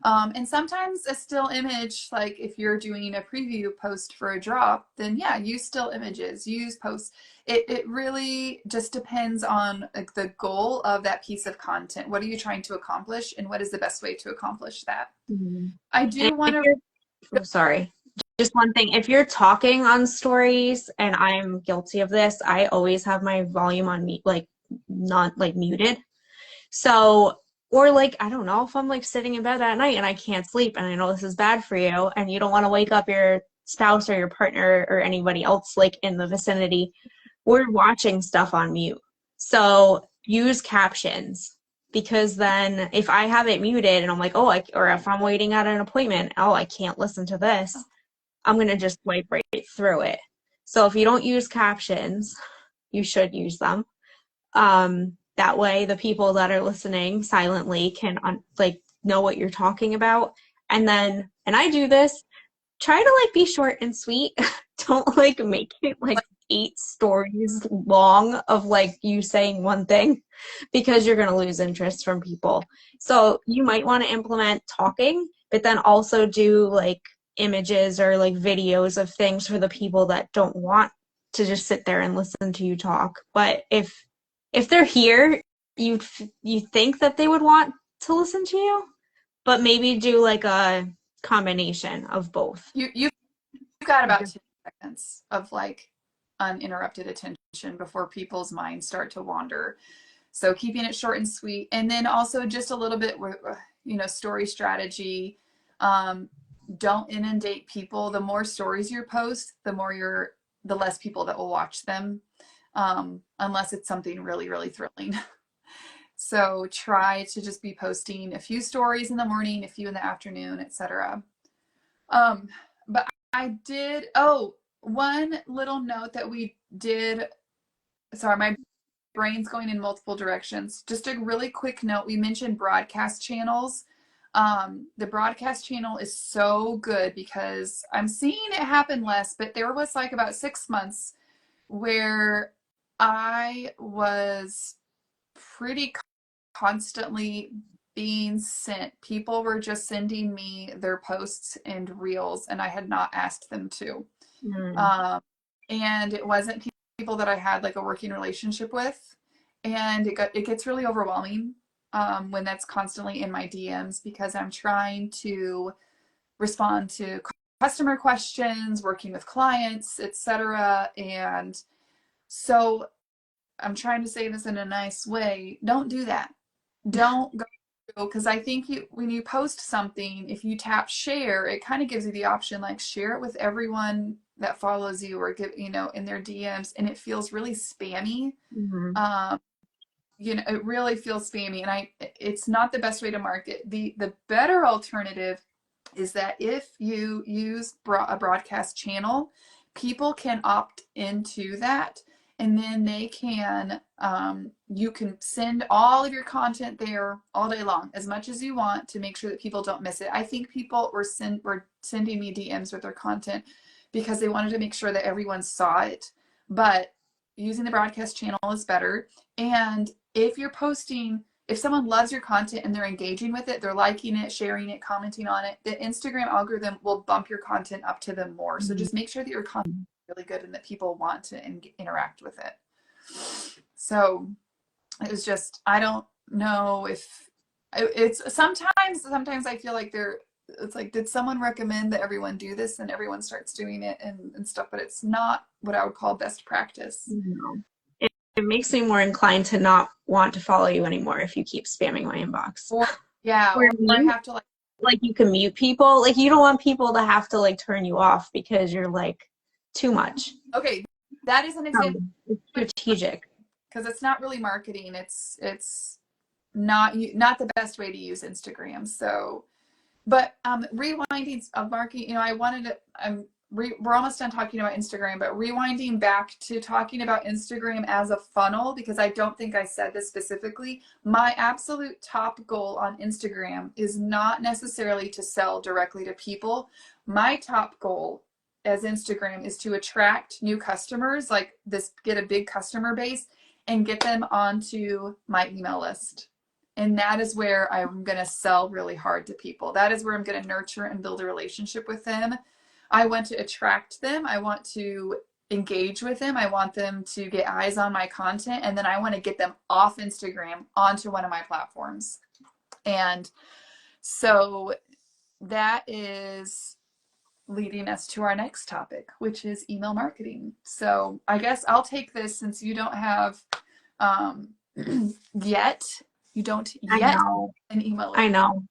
And sometimes a still image, like if you're doing a preview post for a drop, then yeah, use still images, use posts. It really just depends on like the goal of that piece of content. What are you trying to accomplish, and what is the best way to accomplish that? Mm-hmm. I do want to. Oh, sorry. Just one thing. If you're talking on stories, and I'm guilty of this, I always have my volume on mute, like not like muted. So, or like, I don't know, if I'm like sitting in bed at night and I can't sleep and I know this is bad for you and you don't want to wake up your spouse or your partner or anybody else like in the vicinity, we're watching stuff on mute. So use captions, because then if I have it muted and I'm like, oh, or if I'm waiting at an appointment, oh, I can't listen to this, I'm going to just swipe right through it. So if you don't use captions, you should use them. That way the people that are listening silently can like know what you're talking about. And I do this, try to like be short and sweet. Don't like make it like 8 stories long of like you saying one thing, because you're going to lose interest from people. So you might want to implement talking, but then also do like images or like videos of things for the people that don't want to just sit there and listen to you talk. But if they're here, you think that they would want to listen to you, but maybe do like a combination of both. You've got about 2 seconds of like uninterrupted attention before people's minds start to wander. So keeping it short and sweet, and then also just a little bit, story strategy. Don't inundate people. The more stories you post, the less people that will watch them, unless it's something really, really thrilling. So try to just be posting a few stories in the morning, a few in the afternoon, etc. But I did, one little note that we did, sorry, my brain's going in multiple directions. Just a really quick note, we mentioned broadcast channels. The broadcast channel is so good because I'm seeing it happen less, but there was like about 6 months where I was pretty constantly being sent. People were just sending me their posts and reels, and I had not asked them to. And it wasn't people that I had like a working relationship with, and it gets really overwhelming when that's constantly in my DMs, because I'm trying to respond to customer questions, working with clients, etc. And so I'm trying to say this in a nice way. Don't do that. Don't go, because I think when you post something, if you tap share, it kind of gives you the option like share it with everyone that follows you, or give, in their DMs, and it feels really spammy. Mm-hmm. It really feels spammy, and it's not the best way to market. The better alternative is that if you use a broadcast channel, people can opt into that, and then they can, you can send all of your content there all day long, as much as you want, to make sure that people don't miss it. I think people were sending me DMs with their content because they wanted to make sure that everyone saw it. But using the broadcast channel is better. And if you're posting, if someone loves your content and they're engaging with it, they're liking it, sharing it, commenting on it, the Instagram algorithm will bump your content up to them more. So just make sure that your content is really good and that people want to interact with it. So it was just, I don't know if it's sometimes I feel like it's like, did someone recommend that everyone do this and everyone starts doing it and stuff, but it's not what I would call best practice. No. It makes me more inclined to not want to follow you anymore if you keep spamming my inbox. Or I have to like you can mute people. Like you don't want people to have to like turn you off because you're like too much. Okay, that is an example. It's strategic. Because it's not really marketing. It's not the best way to use Instagram. So, but rewinding of marketing, you know, I wanted to, we're almost done talking about Instagram, but rewinding back to talking about Instagram as a funnel, because I don't think I said this specifically. My absolute top goal on Instagram is not necessarily to sell directly to people. My top goal as Instagram is to attract new customers, like this, get a big customer base and get them onto my email list. And that is where I'm going to sell really hard to people. That is where I'm going to nurture and build a relationship with them. I want to attract them. I want to engage with them. I want them to get eyes on my content. And then I want to get them off Instagram onto one of my platforms. And so that is leading us to our next topic, which is email marketing. So I guess I'll take this since you don't have yet. You don't yet an email list. I know.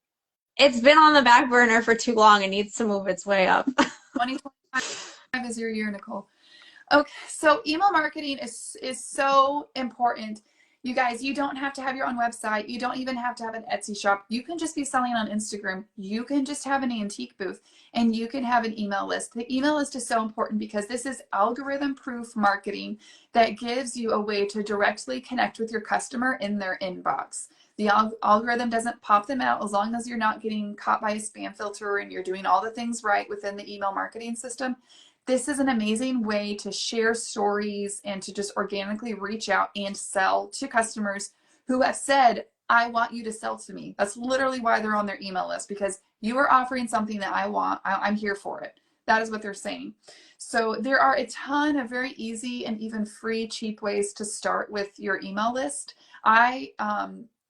It's been on the back burner for too long. It needs to move its way up. 2025 is your year, Nicole. Okay, so email marketing is so important. You guys, you don't have to have your own website. You don't even have to have an Etsy shop. You can just be selling on Instagram. You can just have an antique booth and you can have an email list. The email list is so important because this is algorithm proof marketing that gives you a way to directly connect with your customer in their inbox. The algorithm doesn't pop them out as long as you're not getting caught by a spam filter and you're doing all the things right within the email marketing system. This is an amazing way to share stories and to just organically reach out and sell to customers who have said, I want you to sell to me. That's literally why they're on their email list, because you are offering something that I want. I'm here for it. That is what they're saying. So there are a ton of very easy and even free, cheap ways to start with your email list. I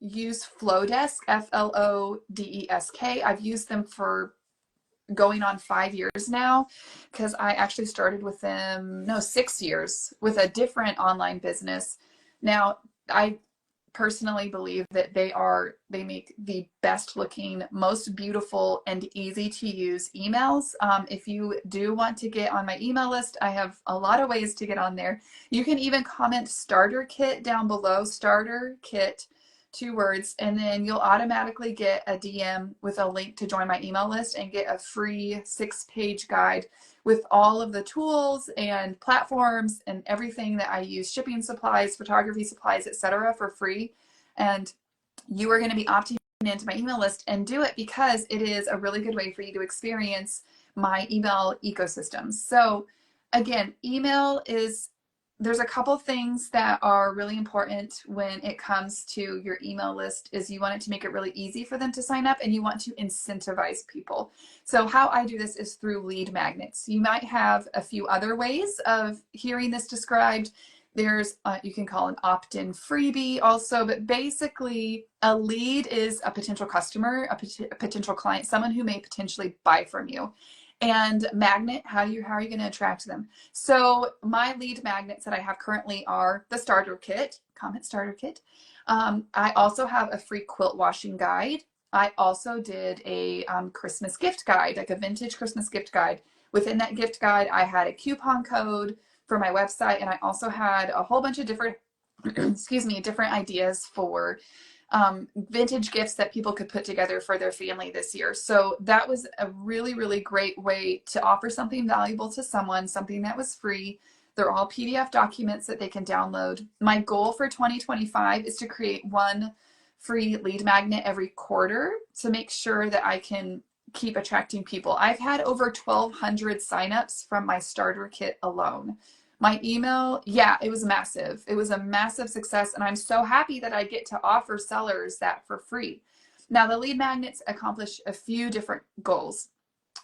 use Flowdesk, Flodesk. I've used them for going on 5 years now, because I actually started with them, 6 years, with a different online business. Now, I personally believe that they make the best looking, most beautiful and easy to use emails. If you do want to get on my email list, I have a lot of ways to get on there. You can even comment starter kit down below, starter kit, 2 words, and then you'll automatically get a DM with a link to join my email list and get a free 6-page guide with all of the tools and platforms and everything that I use, shipping supplies, photography supplies, etc., for free. And you are going to be opting into my email list and do it because it is a really good way for you to experience my email ecosystem. So again, there's a couple things that are really important when it comes to your email list. Is you want it to make it really easy for them to sign up, and you want to incentivize people. So how I do this is through lead magnets. You might have a few other ways of hearing this described. There's, you can call an opt-in freebie also, but basically a lead is a potential customer, a potential client, someone who may potentially buy from you. And magnet, how are you going to attract them? So my lead magnets that I have currently are the starter kit, comment starter kit. I also have a free quilt washing guide. I also did a Christmas gift guide, like a vintage Christmas gift guide. Within that gift guide, I had a coupon code for my website, and I also had a whole bunch of different, different ideas for vintage gifts that people could put together for their family this year. So that was a really, really great way to offer something valuable to someone, something that was free. They're all PDF documents that they can download. My goal for 2025 is to create one free lead magnet every quarter to make sure that I can keep attracting people. I've had over 1,200 signups from my starter kit alone. My email, yeah, it was massive. It was a massive success, and I'm so happy that I get to offer sellers that for free. Now, the lead magnets accomplish a few different goals.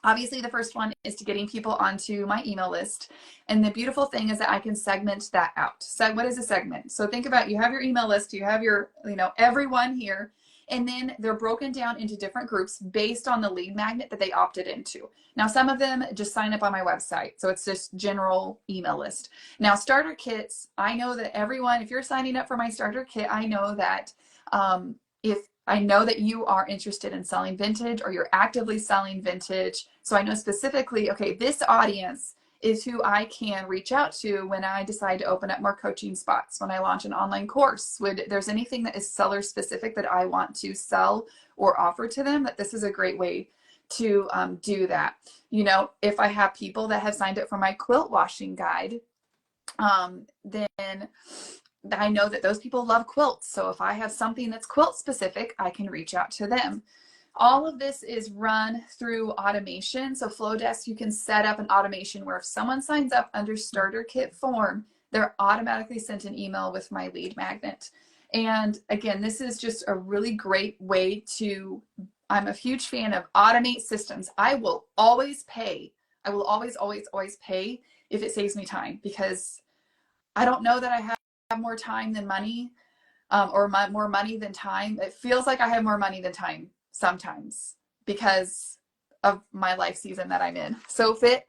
Obviously, the first one is to getting people onto my email list. And the beautiful thing is that I can segment that out. So what is a segment? So think about, you have your email list, you have your, everyone here, and then they're broken down into different groups based on the lead magnet that they opted into. Now, some of them just sign up on my website. So it's just general email list. Now, starter kits, I know that everyone, if you're signing up for my starter kit, I know that if I know that you are interested in selling vintage or you're actively selling vintage. So I know specifically, okay, this audience is who I can reach out to when I decide to open up more coaching spots, when I launch an online course. Would there's anything that is seller specific that I want to sell or offer to them, that this is a great way to do that. If I have people that have signed up for my quilt washing guide, then I know that those people love quilts. So if I have something that's quilt specific, I can reach out to them. All of this is run through automation. So Flowdesk, you can set up an automation where if someone signs up under starter kit form, they're automatically sent an email with my lead magnet. And again, this is just a really great way I'm a huge fan of automate systems. I will always pay. I will always, always, always pay if it saves me time, because I don't know that I have more time than money, or more money than time. It feels like I have more money than time sometimes because of my life season that I'm in. So if it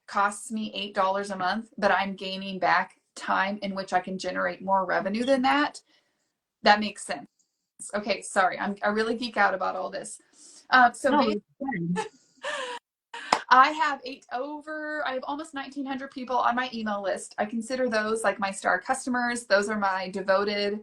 costs me $8 a month, but I'm gaining back time in which I can generate more revenue than that, that makes sense. Okay, sorry, I really geek out about all this. I have almost 1,900 people on my email list. I consider those like my star customers. Those are my devoted,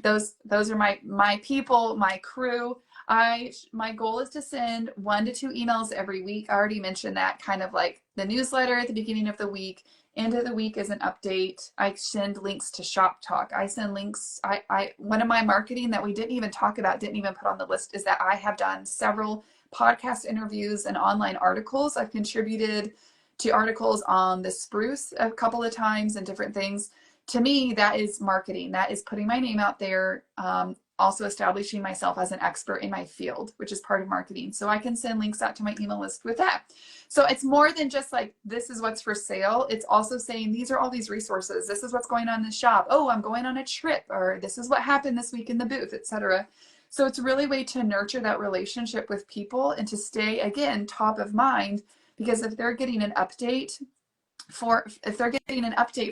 those are my people, my crew. My goal is to send 1 to 2 emails every week. I already mentioned that, kind of like the newsletter at the beginning of the week. End of the week is an update. I send links to Shop Talk. I send links. One of my marketing that we didn't even talk about, didn't even put on the list, is that I have done several podcast interviews and online articles. I've contributed to articles on the Spruce a couple of times and different things. To me, that is marketing. That is putting my name out there. Also establishing myself as an expert in my field, which is part of marketing. So I can send links out to my email list with that. So it's more than just like, this is what's for sale. It's also saying, these are all these resources. This is what's going on in the shop. Oh, I'm going on a trip, or this is what happened this week in the booth, etc. So it's really a way to nurture that relationship with people and to stay, again, top of mind, because if they're getting an update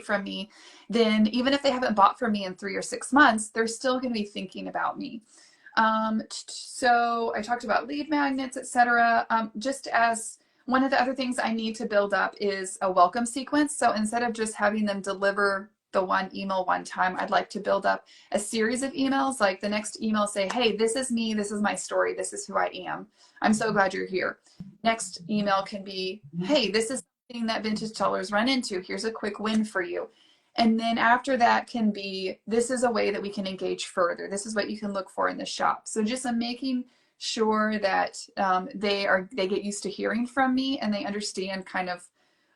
from me, then even if they haven't bought from me in 3 or 6 months, they're still going to be thinking about me. So I talked about lead magnets, etc. Just as one of the other things I need to build up is a welcome sequence. So instead of just having them deliver the one email one time, I'd like to build up a series of emails. Like the next email say, hey, this is me, this is my story, this is who I am. I'm so glad you're here. Next email can be, hey, this is something that vintage sellers run into. Here's a quick win for you. And then after that can be, this is a way that we can engage further. This is what you can look for in the shop. So just making sure that they get used to hearing from me and they understand kind of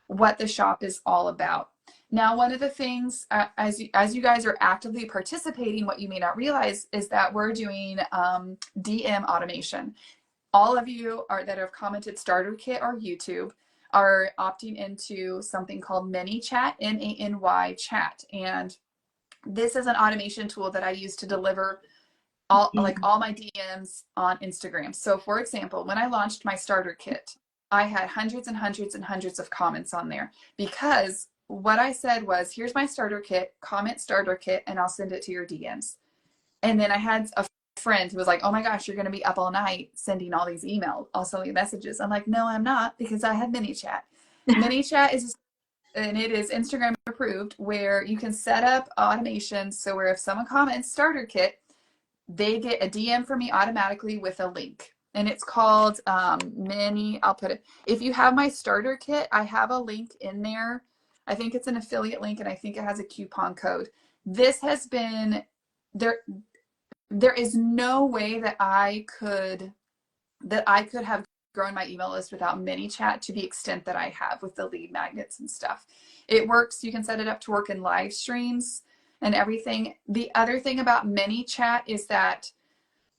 what the shop is all about. Now, one of the things, as you guys are actively participating, what you may not realize is that we're doing DM automation. All of you that have commented Starter Kit or YouTube are opting into something called ManyChat, Nany chat. And this is an automation tool that I use to deliver all my DMs on Instagram. So for example, when I launched my Starter Kit, I had hundreds and hundreds and hundreds of comments on there, because what I said was, here's my starter kit, comment starter kit, and I'll send it to your DMs. And then I had a friend who was like, oh my gosh, you're going to be up all night sending all these emails, also messages. I'm like, no, I'm not, because I have ManyChat. ManyChat is, and it is Instagram approved, where you can set up automation. So where if someone comments starter kit, they get a DM from me automatically with a link. And it's called I'll put it, if you have my starter kit, I have a link in there I think it's an affiliate link, and I think it has a coupon code. This has been there. There is no way that I could have grown my email list without ManyChat to the extent that I have with the lead magnets and stuff. It works. You can set it up to work in live streams and everything. The other thing about ManyChat is that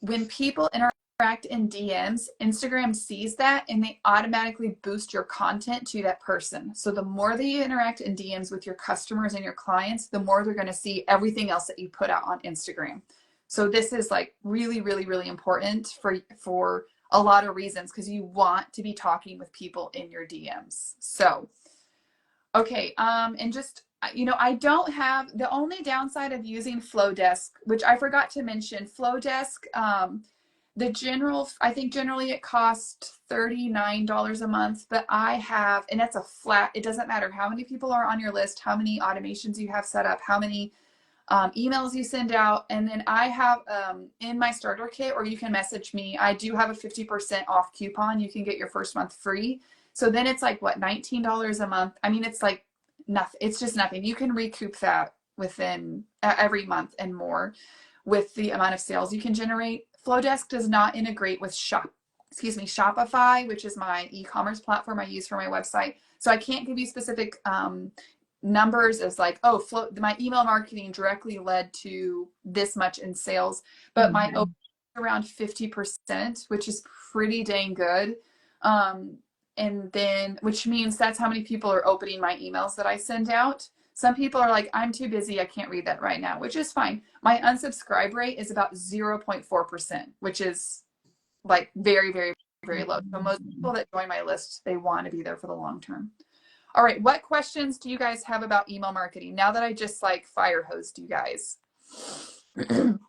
when people interact in DMs, Instagram sees that and they automatically boost your content to that person. So the more that you interact in DMs with your customers and your clients, the more they're going to see everything else that you put out on Instagram. So this is like really, really, really important for a lot of reasons, because you want to be talking with people in your DMs. So, okay. And just, I don't have, the only downside of using Flowdesk, which I forgot to mention, Flowdesk, I think generally it costs $39 a month, but I have, and that's a flat, it doesn't matter how many people are on your list, how many automations you have set up, how many emails you send out. And then I have in my starter kit, or you can message me, I do have a 50% off coupon. You can get your first month free. So then it's like, what, $19 a month? I mean, it's like nothing. It's just nothing. You can recoup that within every month and more with the amount of sales you can generate. Flowdesk does not integrate with Shopify, which is my e-commerce platform I use for my website. So I can't give you specific numbers as like, oh, my email marketing directly led to this much in sales, but my open around 50%, which is pretty dang good. And then, which means that's how many people are opening my emails that I send out. Some people are like, I'm too busy, I can't read that right now, which is fine. My unsubscribe rate is about 0.4%, which is like very, very, very low. So most people that join my list, they want to be there for the long term. All right, what questions do you guys have about email marketing now that I just like fire hosed you guys? That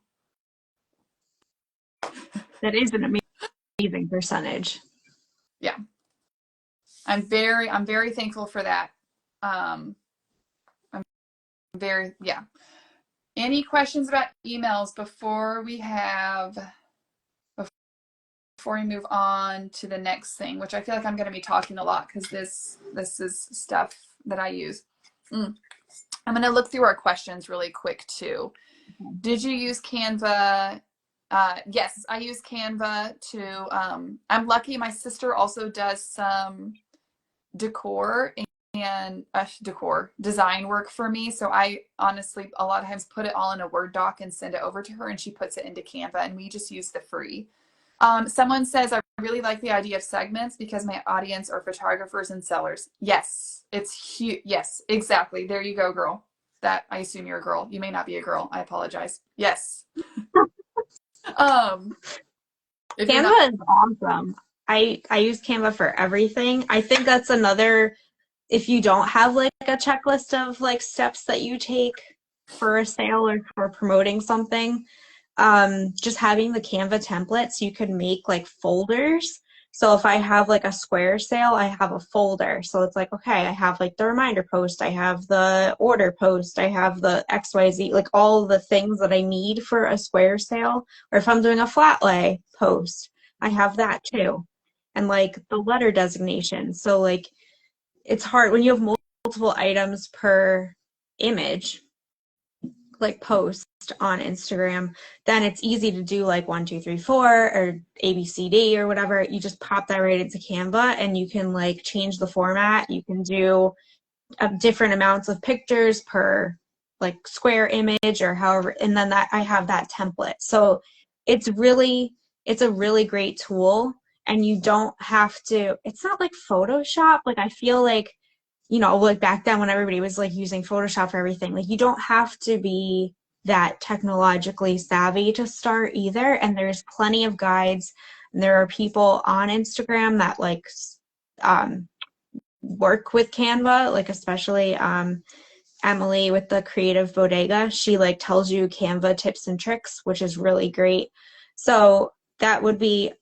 is an amazing percentage. Yeah. I'm very thankful for that. Yeah. Any questions about emails before we move on to the next thing, which I feel like I'm going to be talking a lot because this is stuff that I use. I'm going to look through our questions really quick too. Did you use Canva? Yes, I use Canva to, I'm lucky my sister also does some decor and design work for me. So I honestly, a lot of times put it all in a Word doc and send it over to her, and she puts it into Canva, and we just use the free. Someone says, I really like the idea of segments because my audience are photographers and sellers. Yes, it's huge. Yes, exactly. There you go, girl. That, I assume you're a girl. You may not be a girl. I apologize. Yes. Canva is awesome. I use Canva for everything. I think that's another, if you don't have like a checklist of like steps that you take for a sale or for promoting something, just having the Canva templates, you could make like folders. So if I have like a Square sale, I have a folder. So it's like, okay, I have like the reminder post, I have the order post, I have the XYZ, like all the things that I need for a Square sale. Or if I'm doing a flat lay post, I have that too. And like the letter designation. So like it's hard when you have multiple items per image, like post on Instagram, then it's easy to do like 1, 2, 3, 4 or ABCD or whatever. You just pop that right into Canva and you can like change the format. You can do different amounts of pictures per like square image or however, and then that I have that template. So it's a really great tool, and you don't have to, it's not like Photoshop. Like I feel like, like back then when everybody was like using Photoshop for everything, like you don't have to be that technologically savvy to start either. And there's plenty of guides, and there are people on Instagram that like work with Canva, like especially Emily with the Creative Bodega. She like tells you Canva tips and tricks, which is really great. So that would be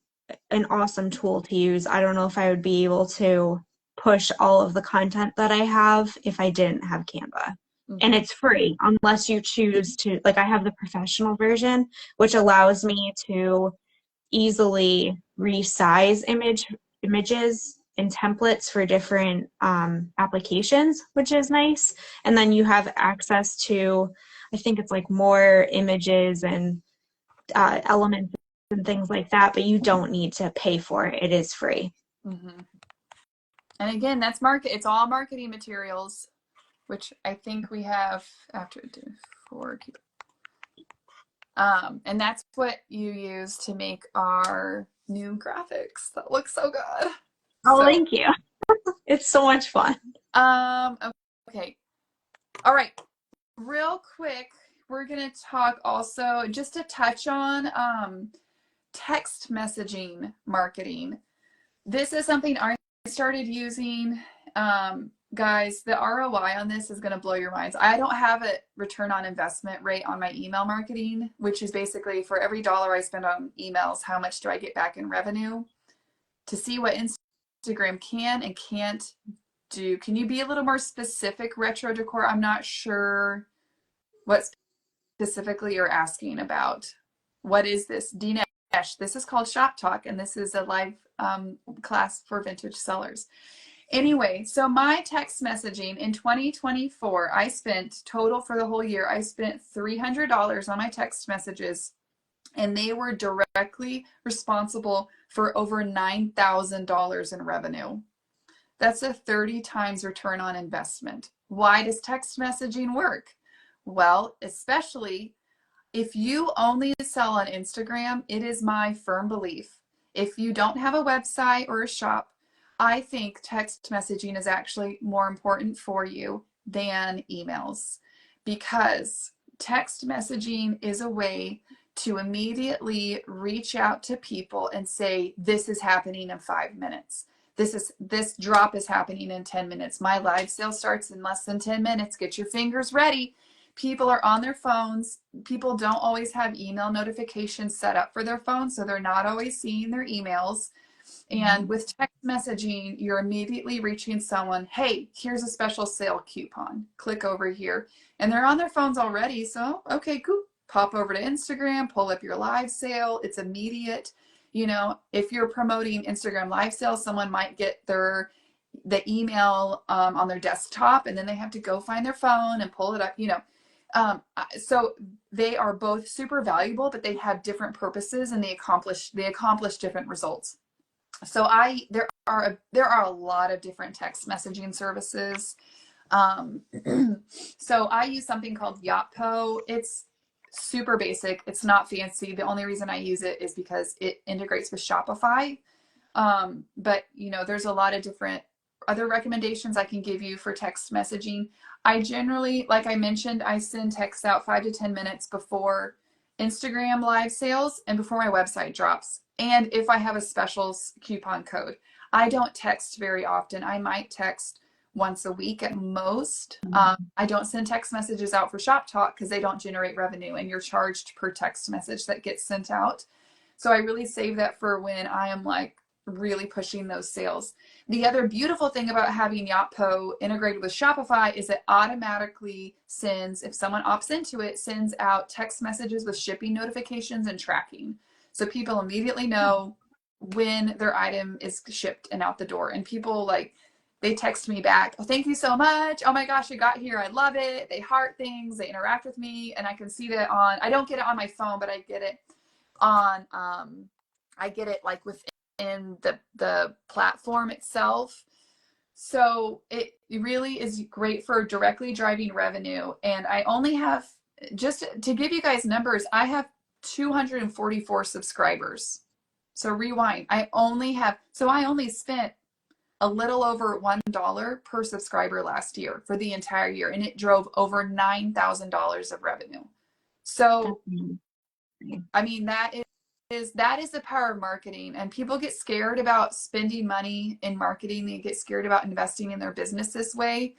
an awesome tool to use. I don't know if I would be able to push all of the content that I have if I didn't have Canva. Mm-hmm. And it's free unless you choose to, like I have the professional version, which allows me to easily resize images and templates for different applications, which is nice. And then you have access to, I think it's like more images and elements and things like that, but you don't need to pay for it. It is free. Mm-hmm. And again, it's all marketing materials, which I think we have after 4. And that's what you use to make our new graphics that look so good. Oh, So, thank you. It's so much fun. okay. All right. Real quick, we're going to talk also just to touch on text messaging marketing. This is something I started using. Guys, the ROI on this is going to blow your minds. I don't have a return on investment rate on my email marketing, which is basically for every dollar I spend on emails, how much do I get back in revenue? To see what Instagram can and can't do. Can you be a little more specific, Retro Decor? I'm not sure what specifically you're asking about. What is this? Dinesh, this is called Shop Talk, and this is a live class for vintage sellers. Anyway, so my text messaging in 2024, I spent total for the whole year, I spent $300 on my text messages, and they were directly responsible for over $9,000 in revenue. That's a 30 times return on investment. Why does text messaging work? Well, especially if you only sell on Instagram, it is my firm belief. If you don't have a website or a shop, I think text messaging is actually more important for you than emails, because text messaging is a way to immediately reach out to people and say, this is happening in 5 minutes. This drop is happening in 10 minutes. My live sale starts in less than 10 minutes. Get your fingers ready. People are on their phones. People don't always have email notifications set up for their phone, so they're not always seeing their emails. And with text messaging, you're immediately reaching someone, hey, here's a special sale coupon. Click over here. And they're on their phones already, so okay, cool. Pop over to Instagram, pull up your live sale. It's immediate. You know, if you're promoting Instagram live sales, someone might get the email on their desktop, and then they have to go find their phone and pull it up, you know. So they are both super valuable, but they have different purposes, and they accomplish different results. So there are a lot of different text messaging services. So I use something called Yotpo. It's super basic. It's not fancy. The only reason I use it is because it integrates with Shopify. But you know, there's a lot of different other recommendations I can give you for text messaging. I generally, like I mentioned, I send texts out 5 to 10 minutes before Instagram live sales and before my website drops. And if I have a specials coupon code, I don't text very often. I might text once a week at most. I don't send text messages out for Shop Talk because they don't generate revenue, and you're charged per text message that gets sent out. So I really save that for when I am like really pushing those sales. The other beautiful thing about having Yotpo integrated with Shopify is it automatically sends, if someone opts into it, sends out text messages with shipping notifications and tracking. So people immediately know when their item is shipped and out the door. And people they text me back, oh, thank you so much. Oh my gosh, it got here. I love it. They heart things, they interact with me, and I can see that I don't get it on my phone, but I get it on, I get it like within the platform itself. So it really is great for directly driving revenue. And I only have, just to give you guys numbers, I have 244 subscribers. So rewind. I only spent a little over $1 per subscriber last year for the entire year, and it drove over $9,000 of revenue. So, I mean, that is the power of marketing, and people get scared about spending money in marketing. They get scared about investing in their business this way.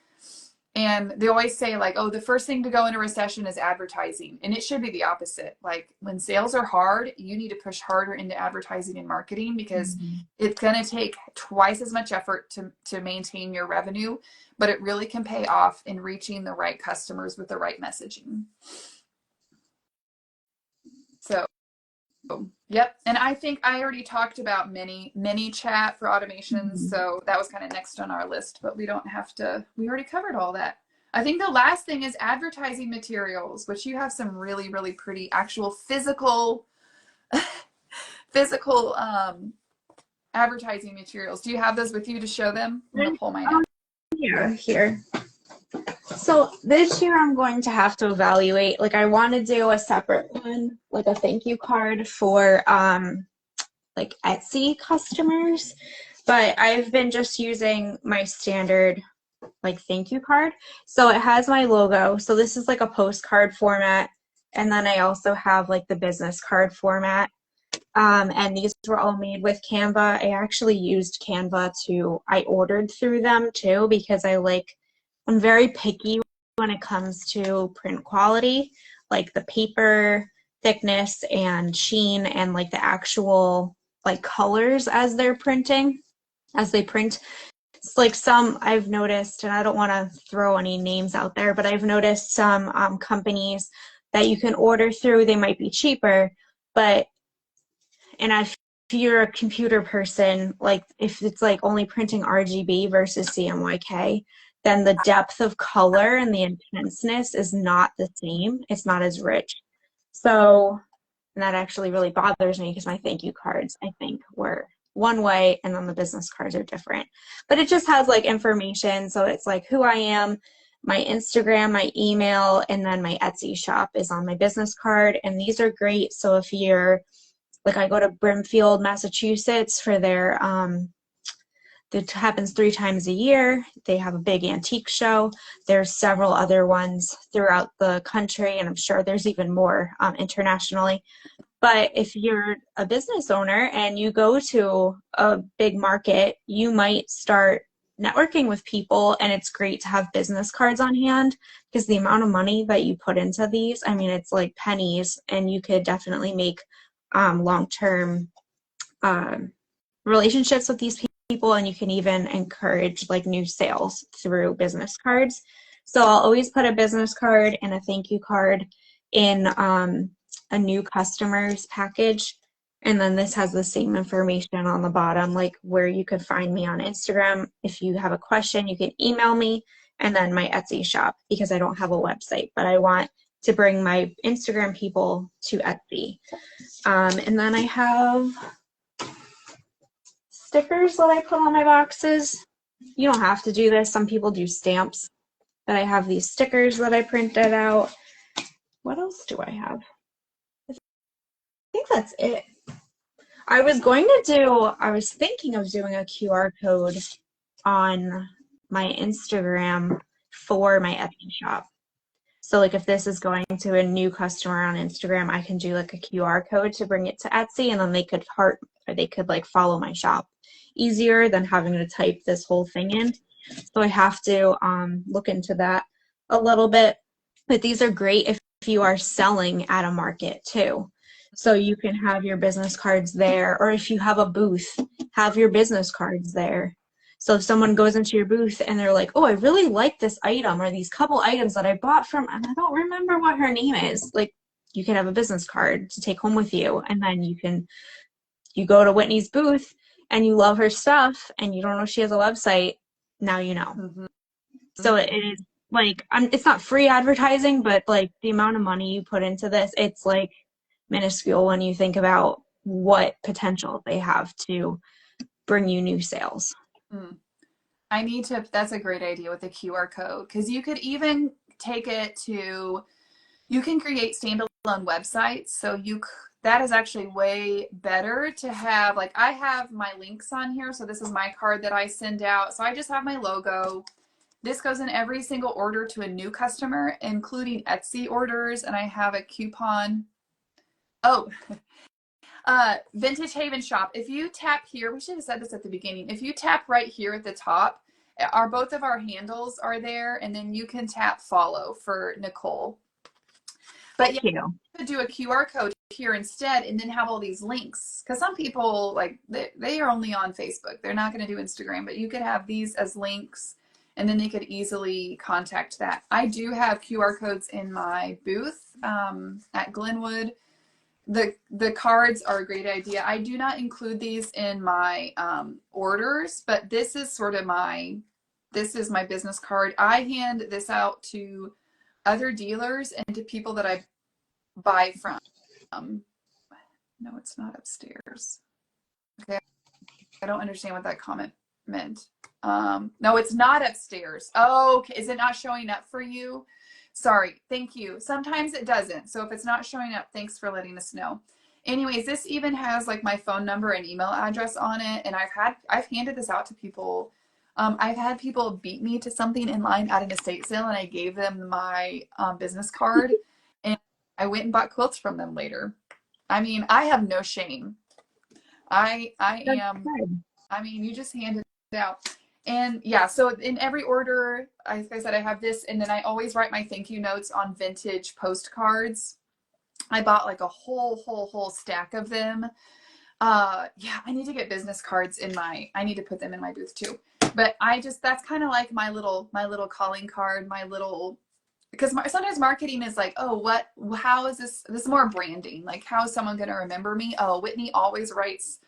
And they always say like, oh, the first thing to go into recession is advertising. And it should be the opposite. Like when sales are hard, you need to push harder into advertising and marketing, because it's going to take twice as much effort to maintain your revenue, but it really can pay off in reaching the right customers with the right messaging. So Yep. And I think I already talked about mini chat for automations. Mhm. So that was kind of next on our list, but we don't have to, we already covered all that. I think the last thing is advertising materials, which you have some really, really pretty actual physical advertising materials. Do you have those with you to show them? I'm going to pull mine Oh, out. yeah, here. So this year I'm going to have to evaluate, like I want to do a separate one, like a thank you card for like Etsy customers, but I've been just using my standard like thank you card. So it has my logo. So this is like a postcard format. And then I also have like the business card format. And these were all made with Canva. I actually used Canva I ordered through them too because I'm very picky when it comes to print quality, like the paper thickness and sheen and like the actual like colors as they print. It's like some I've noticed, and I don't want to throw any names out there, but I've noticed some companies that you can order through, they might be cheaper, but and if you're a computer person, like if it's like only printing RGB versus CMYK, then the depth of color and the intenseness is not the same. It's not as rich. So, and that actually really bothers me because my thank you cards, I think, were one way and then the business cards are different. But it just has like information. So it's like who I am, my Instagram, my email, and then my Etsy shop is on my business card. And these are great. So if you're like I go to Brimfield, Massachusetts for their it happens 3 times a year. They have a big antique show. There's several other ones throughout the country, and I'm sure there's even more internationally. But if you're a business owner and you go to a big market, you might start networking with people, and it's great to have business cards on hand because the amount of money that you put into these, I mean, it's like pennies, and you could definitely make long-term relationships with these people, and you can even encourage like new sales through business cards. So I'll always put a business card and a thank you card in a new customers package. And then this has the same information on the bottom, like where you could find me on Instagram. If you have a question, you can email me, and then my Etsy shop because I don't have a website, but I want to bring my Instagram people to Etsy. And then I have stickers that I put on my boxes. You don't have to do this. Some people do stamps, but I have these stickers that I printed out. What else do I have? I think that's it. I was thinking of doing a QR code on my Instagram for my Etsy shop. So like if this is going to a new customer on Instagram, I can do like a QR code to bring it to Etsy, and then they could like follow my shop easier than having to type this whole thing in. So I have to look into that a little bit. But these are great if you are selling at a market too. So you can have your business cards there, or if you have a booth, have your business cards there. So if someone goes into your booth and they're like, oh, I really like this item or these couple items that I bought from, and I don't remember what her name is, like you can have a business card to take home with you. And then you go to Whitney's booth and you love her stuff and you don't know she has a website. Now you know. Mm-hmm. So it is like, it's not free advertising, but like the amount of money you put into this, it's like minuscule when you think about what potential they have to bring you new sales. Mm. That's a great idea with the QR code because you could even take it to, you can create standalone websites. So that is actually way better to have. Like I have my links on here. So this is my card that I send out. So I just have my logo. This goes in every single order to a new customer, including Etsy orders. And I have a coupon. Oh, Vintage Haven Shop. If you tap here, we should have said this at the beginning. If you tap right here at the top, both of our handles are there, and then you can tap follow for Nicole. But yeah, you could do a QR code here instead, and then have all these links. Because some people like they are only on Facebook; they're not going to do Instagram. But you could have these as links, and then they could easily contact that. I do have QR codes in my booth at Glenwood. The cards are a great idea. I do not include these in my orders, but this is sort of this is my business card. I hand this out to other dealers and to people that I buy from. No, it's not upstairs. Okay, I don't understand what that comment meant. No, it's not upstairs. Oh, okay. Is it not showing up for you? Sorry. Thank you. Sometimes it doesn't. So if it's not showing up, thanks for letting us know. Anyways, this even has like my phone number and email address on it. And I've handed this out to people. I've had people beat me to something in line at an estate sale, and I gave them my business card, and I went and bought quilts from them later. I mean, I have no shame. I That's am. good. I mean, you just hand it out. And yeah, so in every order, like I said, I have this, and then I always write my thank you notes on vintage postcards. I bought like a whole stack of them. Yeah, I need to get business cards I need to put them in my booth too. But that's kind of like my little calling card, because sometimes marketing is like, oh, how is this is more branding. Like, how is someone going to remember me? Oh, Whitney always writes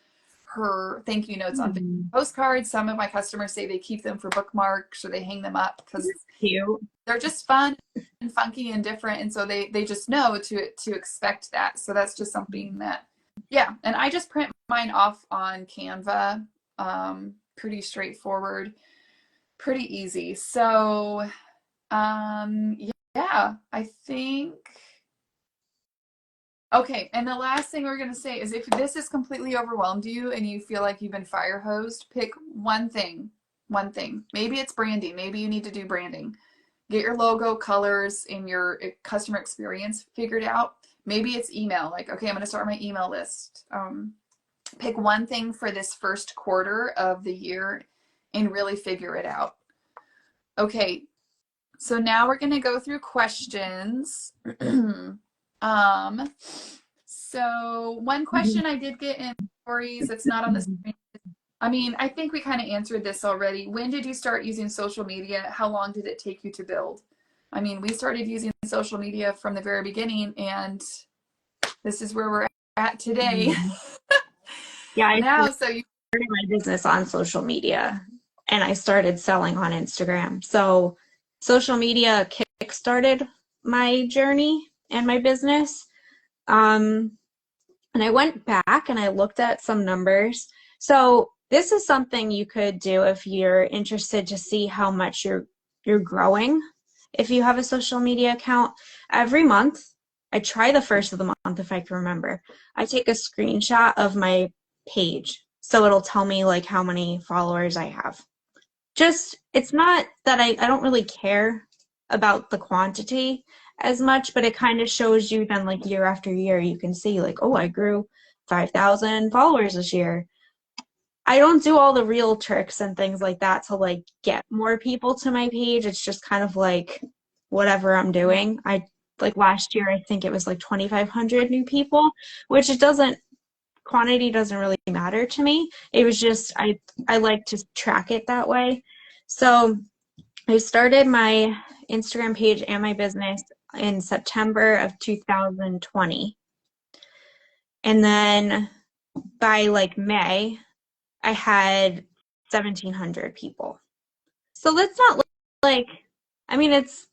her thank you notes on postcards. Some of my customers say they keep them for bookmarks or they hang them up because Cute. they're just fun and funky and different, and so they just know to expect that. So that's just something that, yeah. And I just print mine off on Canva. Pretty straightforward, pretty easy. So yeah, I think. Okay, and the last thing we're going to say is if this has completely overwhelmed you and you feel like you've been fire hosed, pick one thing. One thing. Maybe it's branding. Maybe you need to do branding. Get your logo, colors, and your customer experience figured out. Maybe it's email. Like, okay, I'm going to start my email list. Pick one thing for this first quarter of the year and really figure it out. Okay, so now we're going to go through questions. So one question I did get in stories that's not on the screen. I mean, I think we kind of answered this already. When did you start using social media? How long did it take you to build? I mean, we started using social media from the very beginning, and this is where we're at today. Yeah, I Now, so you started my business on social media and I started selling on Instagram. So social media kickstarted my journey and my business. And I went back and I looked at some numbers. So this is something you could do if you're interested to see how much you're growing. If you have a social media account, every month, I try the first of the month if I can remember. I take a screenshot of my page. So it'll tell me like how many followers I have. It's not that I don't really care about the quantity as much, but it kind of shows you then like year after year, you can see like, oh, I grew 5,000 followers this year. I don't do all the real tricks and things like that to like get more people to my page. It's just kind of like whatever I'm doing. I like last year, I think it was like 2,500 new people, which quantity doesn't really matter to me. It was just, I like to track it that way. So I started my Instagram page and my business in September of 2020. And then by like May, I had 1,700 people. So that's not like, I mean, it's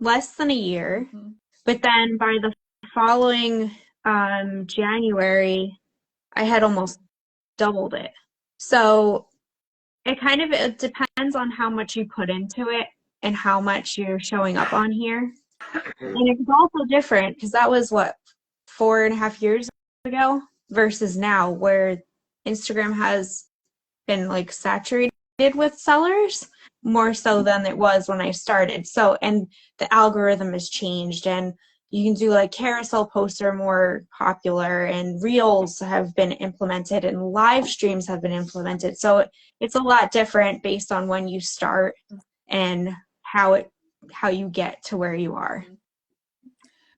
less than a year, but then by the following January, I had almost doubled it. So it depends on how much you put into it and how much you're showing up on here. And it's also different because that was what, 4.5 years ago versus now where Instagram has been like saturated with sellers more so than it was when I started. So, and the algorithm has changed and you can do like carousel posts are more popular and reels have been implemented and live streams have been implemented. So it's a lot different based on when you start and how you get to where you are.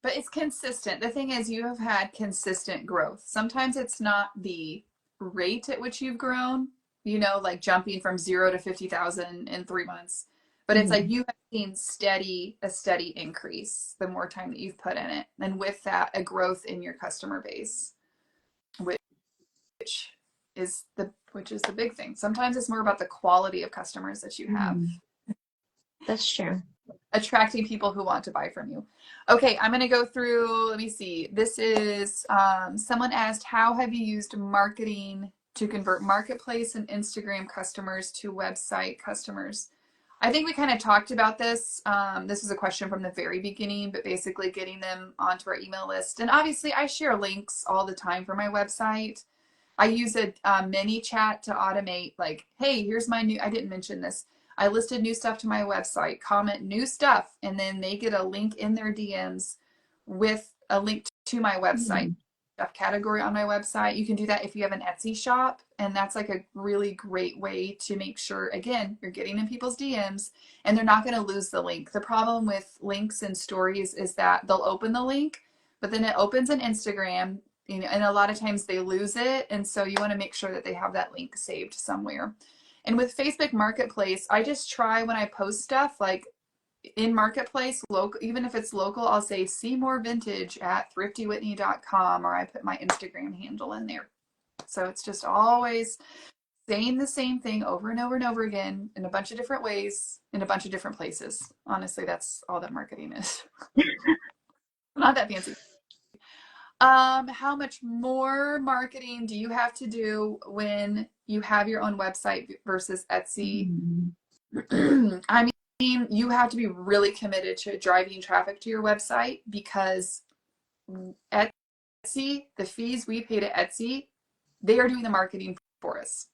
But it's consistent. The thing is, you have had consistent growth. Sometimes it's not the rate at which you've grown, like jumping from 0 to 50,000 in 3 months. But it's like Mhm. you have seen a steady increase the more time that you've put in it. And with that, a growth in your customer base, which which is the big thing. Sometimes it's more about the quality of customers that you have, Mhm. That's true. attracting people who want to buy from you. Okay, I'm going to go through, let me see. This is someone asked, how have you used marketing to convert marketplace and Instagram customers to website customers? I think we kind of talked about this. This is a question from the very beginning, but basically getting them onto our email list. And obviously, I share links all the time for my website. I use a mini chat to automate, like, hey, here's my new, I didn't mention this. I listed new stuff to my website, comment new stuff, and then they get a link in their DMs with a link to my website, Mhm. stuff category on my website. You can do that if you have an Etsy shop, and that's like a really great way to make sure, again, you're getting in people's DMs and they're not going to lose the link. The problem with links and stories is that they'll open the link, but then it opens an Instagram, you know, and a lot of times they lose it. And so you want to make sure that they have that link saved somewhere. And with Facebook Marketplace, I just try when I post stuff like in Marketplace, local, even if it's local, I'll say see more vintage at thriftywhitney.com, or I put my Instagram handle in there. So it's just always saying the same thing over and over and over again in a bunch of different ways, in a bunch of different places. Honestly, that's all that marketing is. Not that fancy. How much more marketing do you have to do when you have your own website versus Etsy? Mhm. I mean, you have to be really committed to driving traffic to your website because Etsy, the fees we pay to Etsy, they are doing the marketing for us.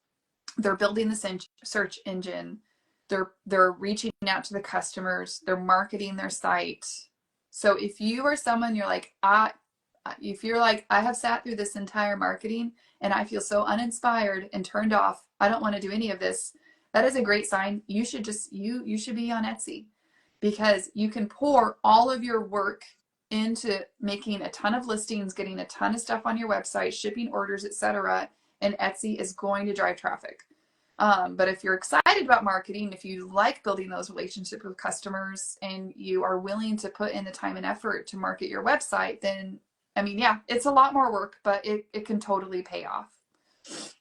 They're building the search engine. They're reaching out to the customers. They're marketing their site. So if you are someone you're like, if you're like, I have sat through this entire marketing and I feel so uninspired and turned off, I don't want to do any of this. That is a great sign. You should just you should be on Etsy because you can pour all of your work into making a ton of listings, getting a ton of stuff on your website, shipping orders, etc. And Etsy is going to drive traffic. But if you're excited about marketing, if you like building those relationships with customers and you are willing to put in the time and effort to market your website, then I mean, yeah, it's a lot more work, but it can totally pay off. It's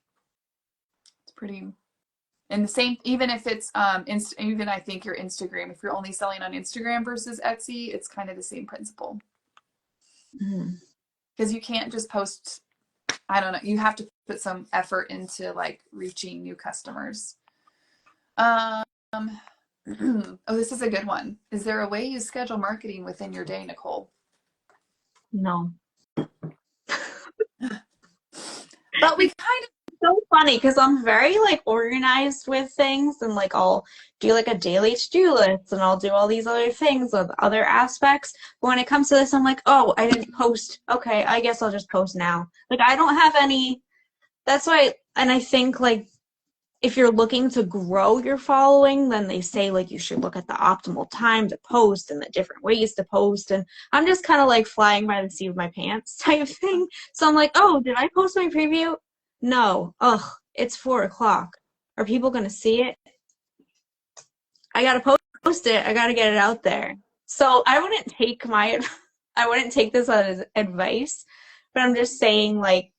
pretty, and the same, even if it's, even I think your Instagram, if you're only selling on Instagram versus Etsy, it's kind of the same principle. Mhm. Because you can't just post, I don't know, you have to put some effort into like reaching new customers. Um, oh, this is a good one. Is there a way you schedule marketing within your day, Nicole? No. But we kind So funny because I'm very like organized with things and like I'll do like a daily to-do list and I'll do all these other things with other aspects. But when it comes to this, I'm like, oh, I didn't post. Okay, I guess I'll just post now. Like I don't have any. That's why, and I think like if you're looking to grow your following, then they say like you should look at the optimal time to post and the different ways to post. And I'm just kind of like flying by the seat of my pants type thing. So I'm like, oh, did I post my preview? No. Ugh, it's 4 o'clock. Are people gonna see it? I gotta post it. I gotta get it out there. So I wouldn't take my, I wouldn't take this as advice, but I'm just saying like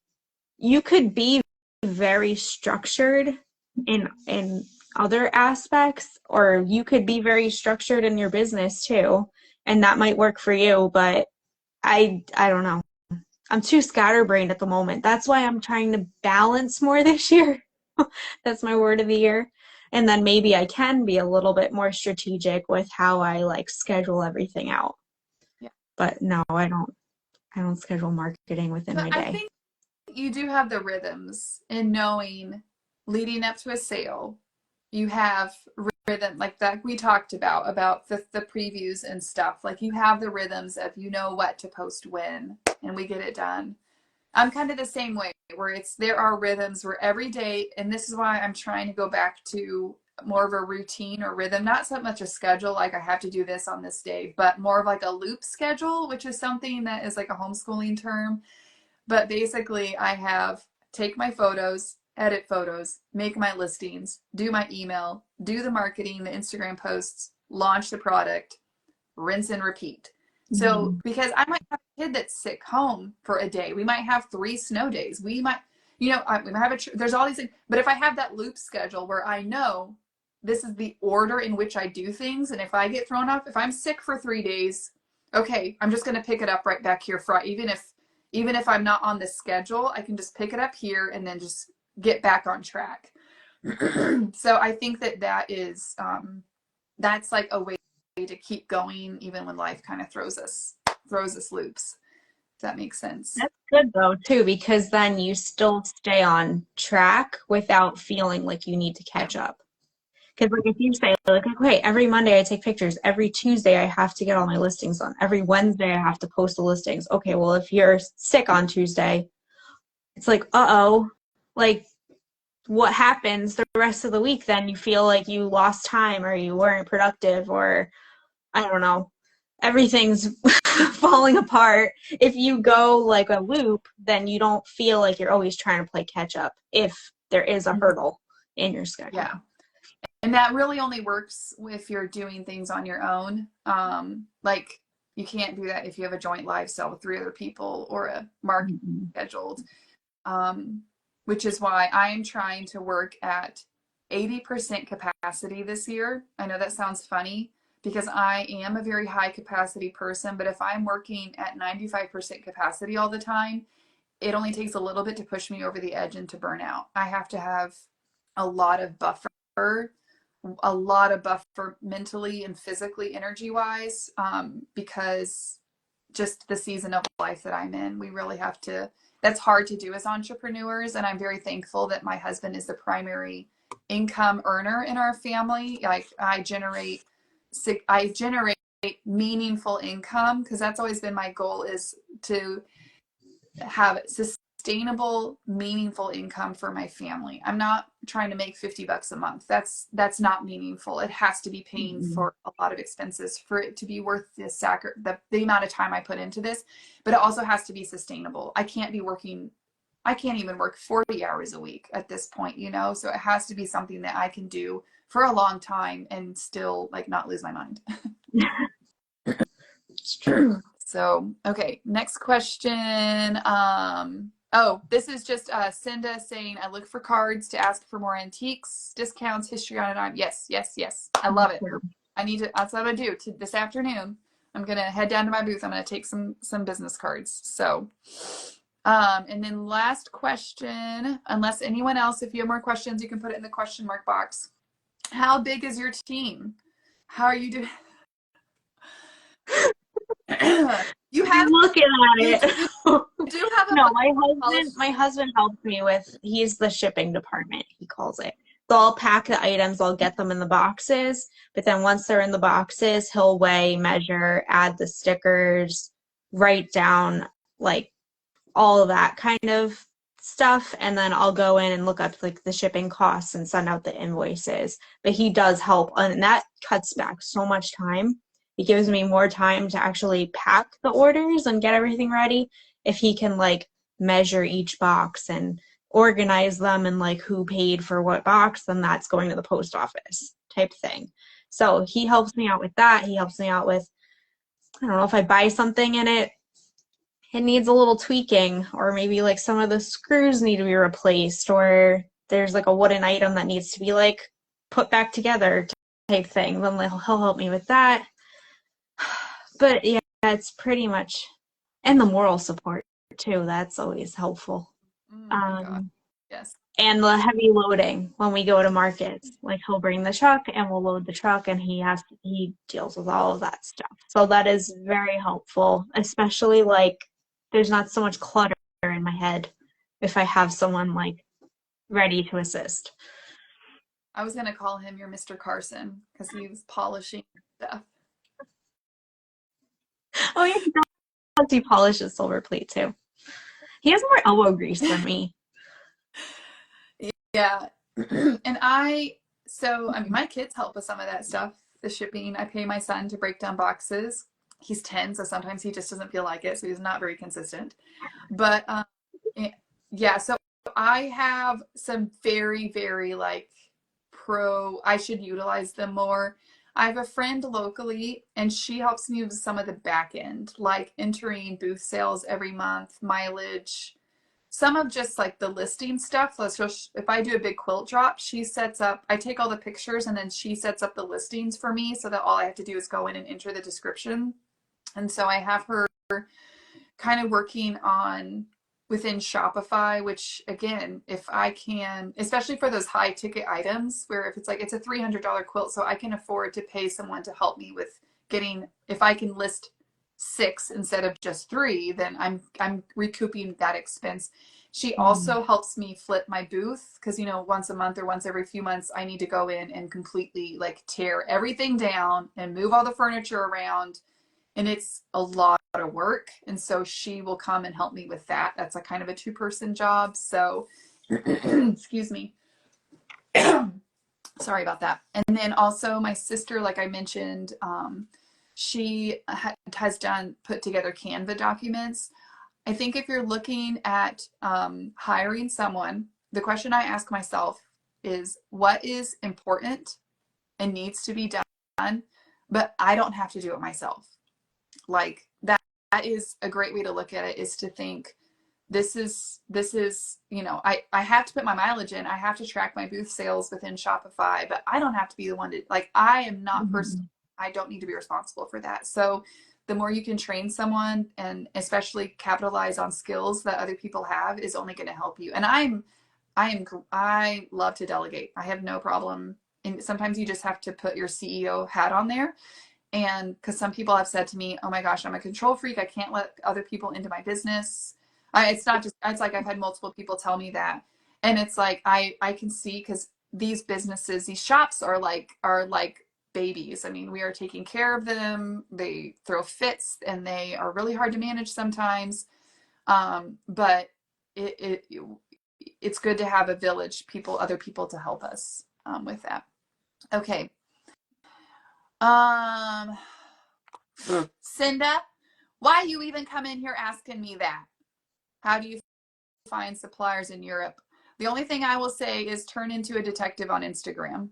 you could be very structured in other aspects, or you could be very structured in your business too, and that might work for you, but I don't know. I'm too scatterbrained at the moment. That's why I'm trying to balance more this year. That's my word of the year. And then maybe I can be a little bit more strategic with how I like schedule everything out. of, But no, I don't schedule marketing within but my I day. think you do have the rhythms in knowing leading up to a sale. You have rhythm like that we talked about the previews and stuff. Like you have the rhythms of you know what to post when and we get it done. I'm kind of the same way where it's there are rhythms where every day, and this is why I'm trying to go back to more of a routine or rhythm, not so much a schedule like I have to do this on this day, but more of like a loop schedule, which is something that is like a homeschooling term. But basically, I have take my photos, edit photos, make my listings, do my email, do the marketing, the Instagram posts, launch the product, rinse and repeat. So, Mhm. because I might have a kid that's sick home for a day, we might have 3 snow days. We might, we might have there's all these things. But if I have that loop schedule where I know this is the order in which I do things, and if I get thrown off, if I'm sick for 3 days, okay, I'm just going to pick it up right back here. Even if I'm not on the schedule, I can just pick it up here and then just get back on track. So I think that is that's like a way to keep going even when life kind of throws us loops. Does that make sense? That's good though too, because then you still stay on track without feeling like you need to Yeah. catch up. Because like if you say like, okay, every Monday I take pictures, every Tuesday I have to get all my listings on, every Wednesday I have to post the listings. Okay, well if you're sick on Tuesday, it's like, uh-oh, like what happens the rest of the week? Then you feel like you lost time or you weren't productive or I don't know, everything's falling apart. If you go like a loop, then you don't feel like you're always trying to play catch up if there is a hurdle in your schedule. Yeah. And that really only works if you're doing things on your own. Like you can't do that if you have a joint lifestyle with 3 other people or a market Mhm. scheduled. Which is why I am trying to work at 80% capacity this year. I know that sounds funny because I am a very high capacity person, but if I'm working at 95% capacity all the time, it only takes a little bit to push me over the edge into burnout. I have to have a lot of buffer, a lot of buffer mentally and physically, energy wise, because just the season of life that I'm in, we really have to, that's hard to do as entrepreneurs. And I'm very thankful that my husband is the primary income earner in our family. Like I generate meaningful income because that's always been my goal, is to have sustainable, meaningful income for my family. I'm not trying to make $50 a month. That's not meaningful. It has to be paying Mhm. for a lot of expenses for it to be worth the amount of time I put into this, but it also has to be sustainable. I can't even work 40 hours a week at this point, so it has to be something that I can do for a long time and still like not lose my mind. It's true. So, okay, next question. This is just Cinda saying, I look for cards to ask for more antiques, discounts, history on it. Yes, yes, yes. I love it. That's what I'm gonna do this afternoon. I'm gonna head down to my booth. I'm gonna take some business cards. So, and then last question, unless anyone else, if you have more questions, you can put it in the question mark box. How big is your team? How are you doing? You I'm have looking at you it. do have a No, bunch of polished. my husband helps me with, he's the shipping department, he calls it. So I'll pack the items, I'll get them in the boxes, but then once they're in the boxes, he'll weigh, measure, add the stickers, write down like all of that kind of stuff, and then I'll go in and look up like the shipping costs and send out the invoices. But he does help, and that cuts back so much time. It gives me more time to actually pack the orders and get everything ready if he can like measure each box and organize them and like who paid for what box, then that's going to the post office type thing. So he helps me out with that. He helps me out with, I don't know, if I buy something in it, it needs a little tweaking, or maybe like some of the screws need to be replaced, or there's like a wooden item that needs to be like put back together type thing, then he'll help me with that. But yeah, it's pretty much, and the moral support too, that's always helpful. Oh my God. Um, Yes. and the heavy loading when we go to markets, like he'll bring the truck and we'll load the truck, and he deals with all of that stuff. So that is very helpful, especially like there's not so much clutter in my head if I have someone like ready to assist. I was gonna call him your Mr. Carson because he was polishing stuff. Oh yeah, he polishes silver plate too. He has more elbow grease than me. Yeah. And I mean, my kids help with some of that stuff, the shipping. I pay my son to break down boxes. He's 10, so sometimes he just doesn't feel like it, so he's not very consistent. But yeah, so I have some very, very like I should utilize them more. I have a friend locally and she helps me with some of the back end, like entering booth sales every month, mileage, some of just like the listing stuff. Let's just, if I do a big quilt drop, she sets up, I take all the pictures and then she sets up the listings for me so that all I have to do is go in and enter the description. And so I have her kind of working on within Shopify, which again, if I can, especially for those high ticket items where if it's like it's a $300 quilt, so I can afford to pay someone to help me with getting, if I can list 6 instead of just 3, then I'm recouping that expense. She also helps me flip my booth because once a month or once every few months I need to go in and completely like tear everything down and move all the furniture around, and it's a lot of work, and so she will come and help me with that. That's a kind of a 2-person job, so excuse me. Sorry about that. And then also my sister, like I mentioned, she has put together Canva documents. I think if you're looking at hiring someone, the question I ask myself is what is important and needs to be done, but I don't have to do it myself. Like that is a great way to look at it, is to think this is I have to put my mileage in, I have to track my booth sales within Shopify, but I don't have to be the one to, like, I am not I don't need to be responsible for that. So the more you can train someone and especially capitalize on skills that other people have is only going to help you. And I love to delegate. I have no problem. And sometimes you just have to put your CEO hat on there. And because some people have said to me, oh my gosh, I'm a control freak, I can't let other people into my business. It's not just, it's like I've had multiple people tell me that. And it's like I can see, because these businesses, these shops are like babies. I mean, we are taking care of them. They throw fits and they are really hard to manage sometimes. But it's good to have a village, other people to help us with that. Okay. Cinda, why you even come in here asking me that? How do you find suppliers in Europe? The only thing I will say is turn into a detective on Instagram.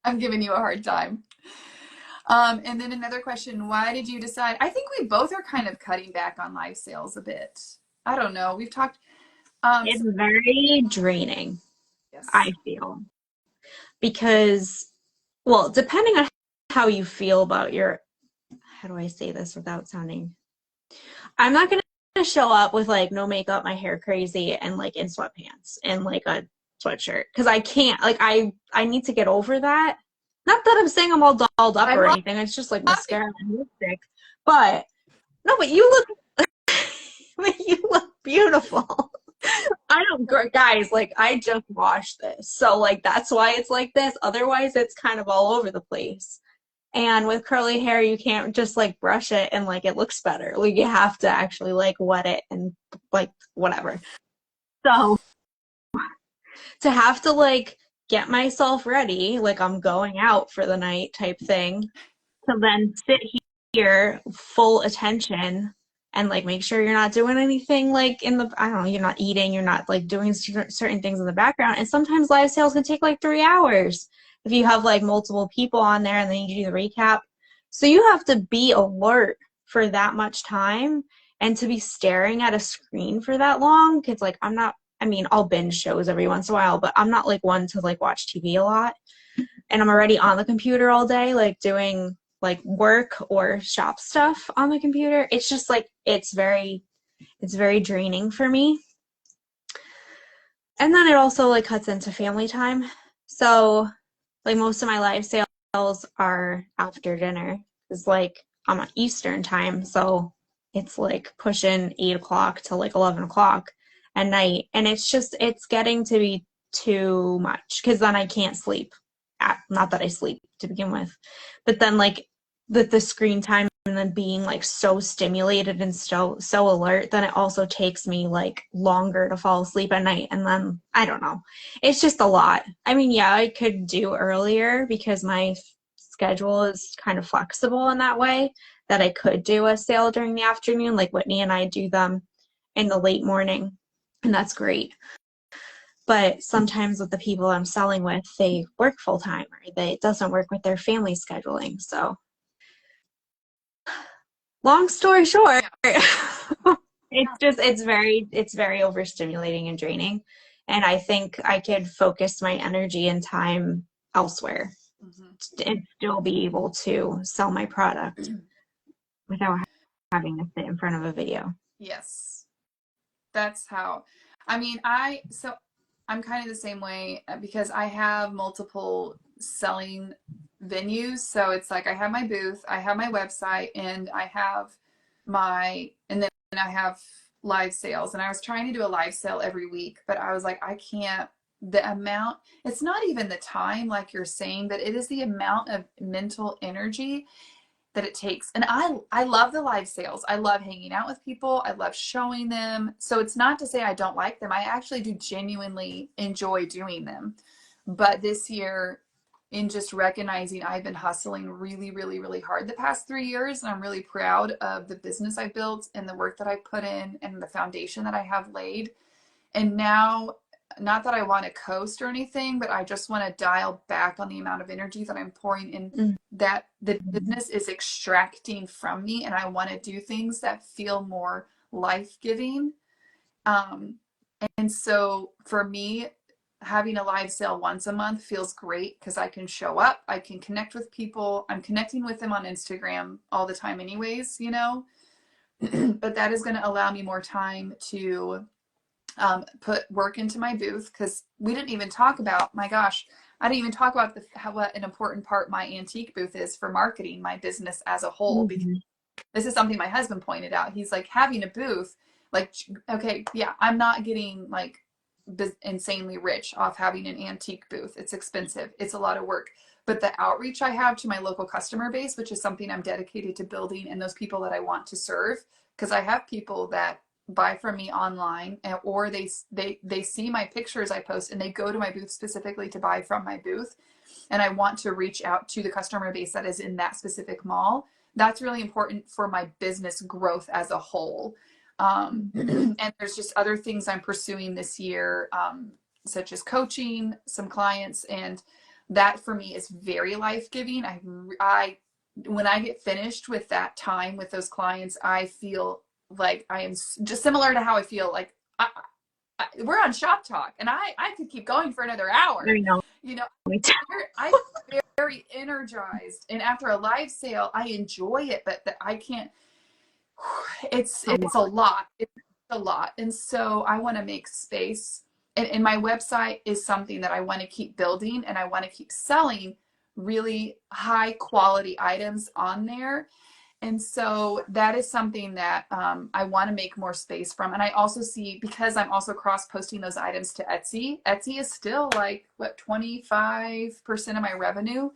I'm giving you a hard time. And then another question, why did you decide? I think we both are kind of cutting back on live sales a bit. I don't know. We've talked. It's very draining, Yes. I feel. Because, well, depending on how you feel about how do I say this without sounding, I'm not going to show up with like no makeup, my hair crazy, and like in sweatpants and like a sweatshirt, because I can't, like, I need to get over that. Not that I'm saying I'm all dolled up or anything, it's just like mascara and lipstick, but no, but you look beautiful. Guys, like, I just washed this, so like that's why it's like this. Otherwise it's kind of all over the place. And with curly hair, you can't just like brush it and like it looks better. Like, you have to actually like wet it and like whatever. So to have to like get myself ready, like I'm going out for the night type thing, to then sit here full attention and like make sure you're not doing anything like I don't know, you're not eating, you're not like doing certain things in the background. And sometimes live sales can take like 3 hours if you have like multiple people on there and then you do the recap. So you have to be alert for that much time, and to be staring at a screen for that long, because like I'll binge shows every once in a while, but I'm not like one to like watch TV a lot. And I'm already on the computer all day, like doing like work or shop stuff on the computer. It's just like, it's very draining for me. And then it also like cuts into family time. So like most of my live sales are after dinner. It's like I'm on Eastern time, so it's like pushing 8 o'clock to like 11 o'clock at night. And it's getting to be too much, because then I can't sleep. Not that I sleep to begin with, but then like the screen time and then being like so stimulated and so alert, then it also takes me like longer to fall asleep at night. And then I don't know, it's just a lot. I mean, yeah, I could do earlier because my schedule is kind of flexible in that way, that I could do a sale during the afternoon, like Whitney and I do them in the late morning, and that's great. But sometimes with the people I'm selling with, they work full time, or it doesn't work with their family scheduling. So long story short, it's very overstimulating and draining. And I think I could focus my energy and time elsewhere and still be able to sell my product without having to sit in front of a video. Yes. That's how, I mean, I'm kind of the same way because I have multiple selling venues. So it's like I have my booth, I have my website, and and then I have live sales. And I was trying to do a live sale every week, but I was like, I can't, the amount, it's not even the time, like you're saying, but it is the amount of mental energy that it takes. And I love the live sales. I love hanging out with people. I love showing them. So it's not to say I don't like them. I actually do genuinely enjoy doing them. But this year, in just recognizing I've been hustling really, really, really hard the past 3 years, and I'm really proud of the business I built and the work that I put in and the foundation that I have laid. And now, not that I want to coast or anything, but I just want to dial back on the amount of energy that I'm pouring in, that the business is extracting from me. And I want to do things that feel more life-giving. And so for me, having a live sale once a month feels great because I can show up, I can connect with people. I'm connecting with them on Instagram all the time anyways, you know, but that is going to allow me more time to put work into my booth, because we didn't even talk about, my gosh, I didn't even talk about what an important part my antique booth is for marketing my business as a whole. Because this is something my husband pointed out. He's like, having a booth, like, okay, yeah, I'm not getting like insanely rich off having an antique booth. It's expensive. It's a lot of work. But the outreach I have to my local customer base, which is something I'm dedicated to building, and those people that I want to serve, because I have people that buy from me online, or they see my pictures I post and they go to my booth specifically to buy from my booth, and I want to reach out to the customer base that is in that specific mall. That's really important for my business growth as a whole. And there's just other things I'm pursuing this year, such as coaching some clients, and that for me is very life-giving. I when I get finished with that time with those clients, I feel like I am just similar to how I feel like we're on Shop Talk, and I could keep going for another hour. I know. You know, I'm very energized, and after a live sale, I enjoy it, but I can't. It's a lot. It's a lot, and so I want to make space. And my website is something that I want to keep building, and I want to keep selling really high quality items on there. And so that is something that I want to make more space from. And I also see, because I'm also cross posting those items to Etsy, Etsy is still like, what, 25% of my revenue.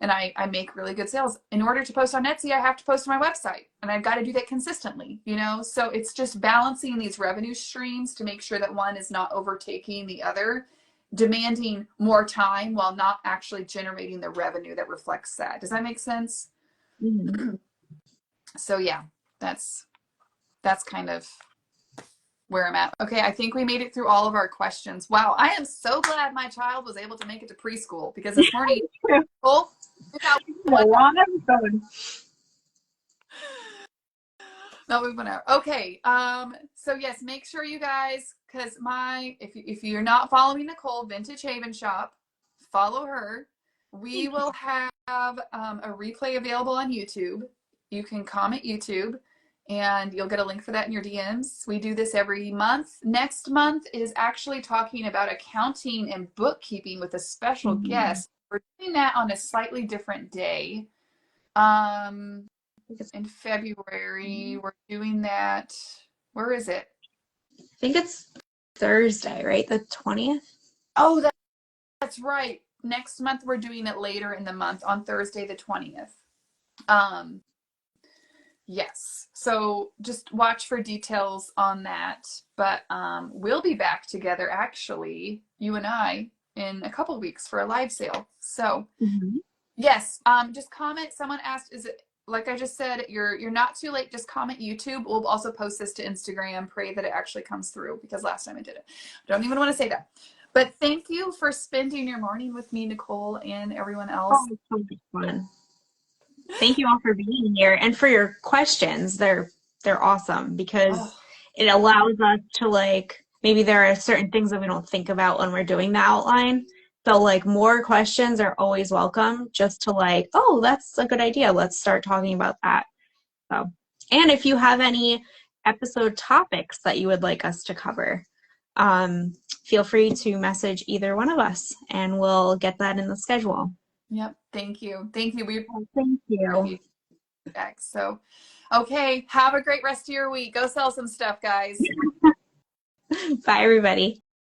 And I make really good sales. In order to post on Etsy, I have to post on my website. And I've got to do that consistently, you know? So it's just balancing these revenue streams to make sure that one is not overtaking the other, demanding more time while not actually generating the revenue that reflects that. Does that make sense? Mm-hmm. So yeah, that's kind of where I'm at. Okay, I think we made it through all of our questions. Wow, I am so glad my child was able to make it to preschool, because this morning, no, we went out. Okay, so yes, make sure you guys, because if you're not following Nicole, Vintage Haven Shop, follow her. We will have a replay available on YouTube. You can comment YouTube, and you'll get a link for that in your DMs. We do this every month. Next month is actually talking about accounting and bookkeeping with a special guest. We're doing that on a slightly different day. In February, we're doing that. Where is it? I think it's Thursday, right? The 20th? Oh, that's right. Next month, we're doing it later in the month on Thursday, the 20th. Yes. So just watch for details on that. But we'll be back together, actually, you and I, in a couple of weeks for a live sale. So yes, just comment. Someone asked, is it like I just said, you're not too late. Just comment YouTube. We'll also post this to Instagram. Pray that it actually comes through because last time I did it. I don't even want to say that. But thank you for spending your morning with me, Nicole, and everyone else. Oh, it's so much fun. Thank you all for being here and for your questions. They're awesome because Oh, it allows us to like maybe there are certain things that we don't think about when we're doing the outline. So like more questions are always welcome just to like, oh, that's a good idea. Let's start talking about that. So, and if you have any episode topics that you would like us to cover, feel free to message either one of us and we'll get that in the schedule. yep. Thank you. Thank you. We Thank you. feedback. So, okay. Have a great rest of your week. Go sell some stuff, guys. Bye, everybody.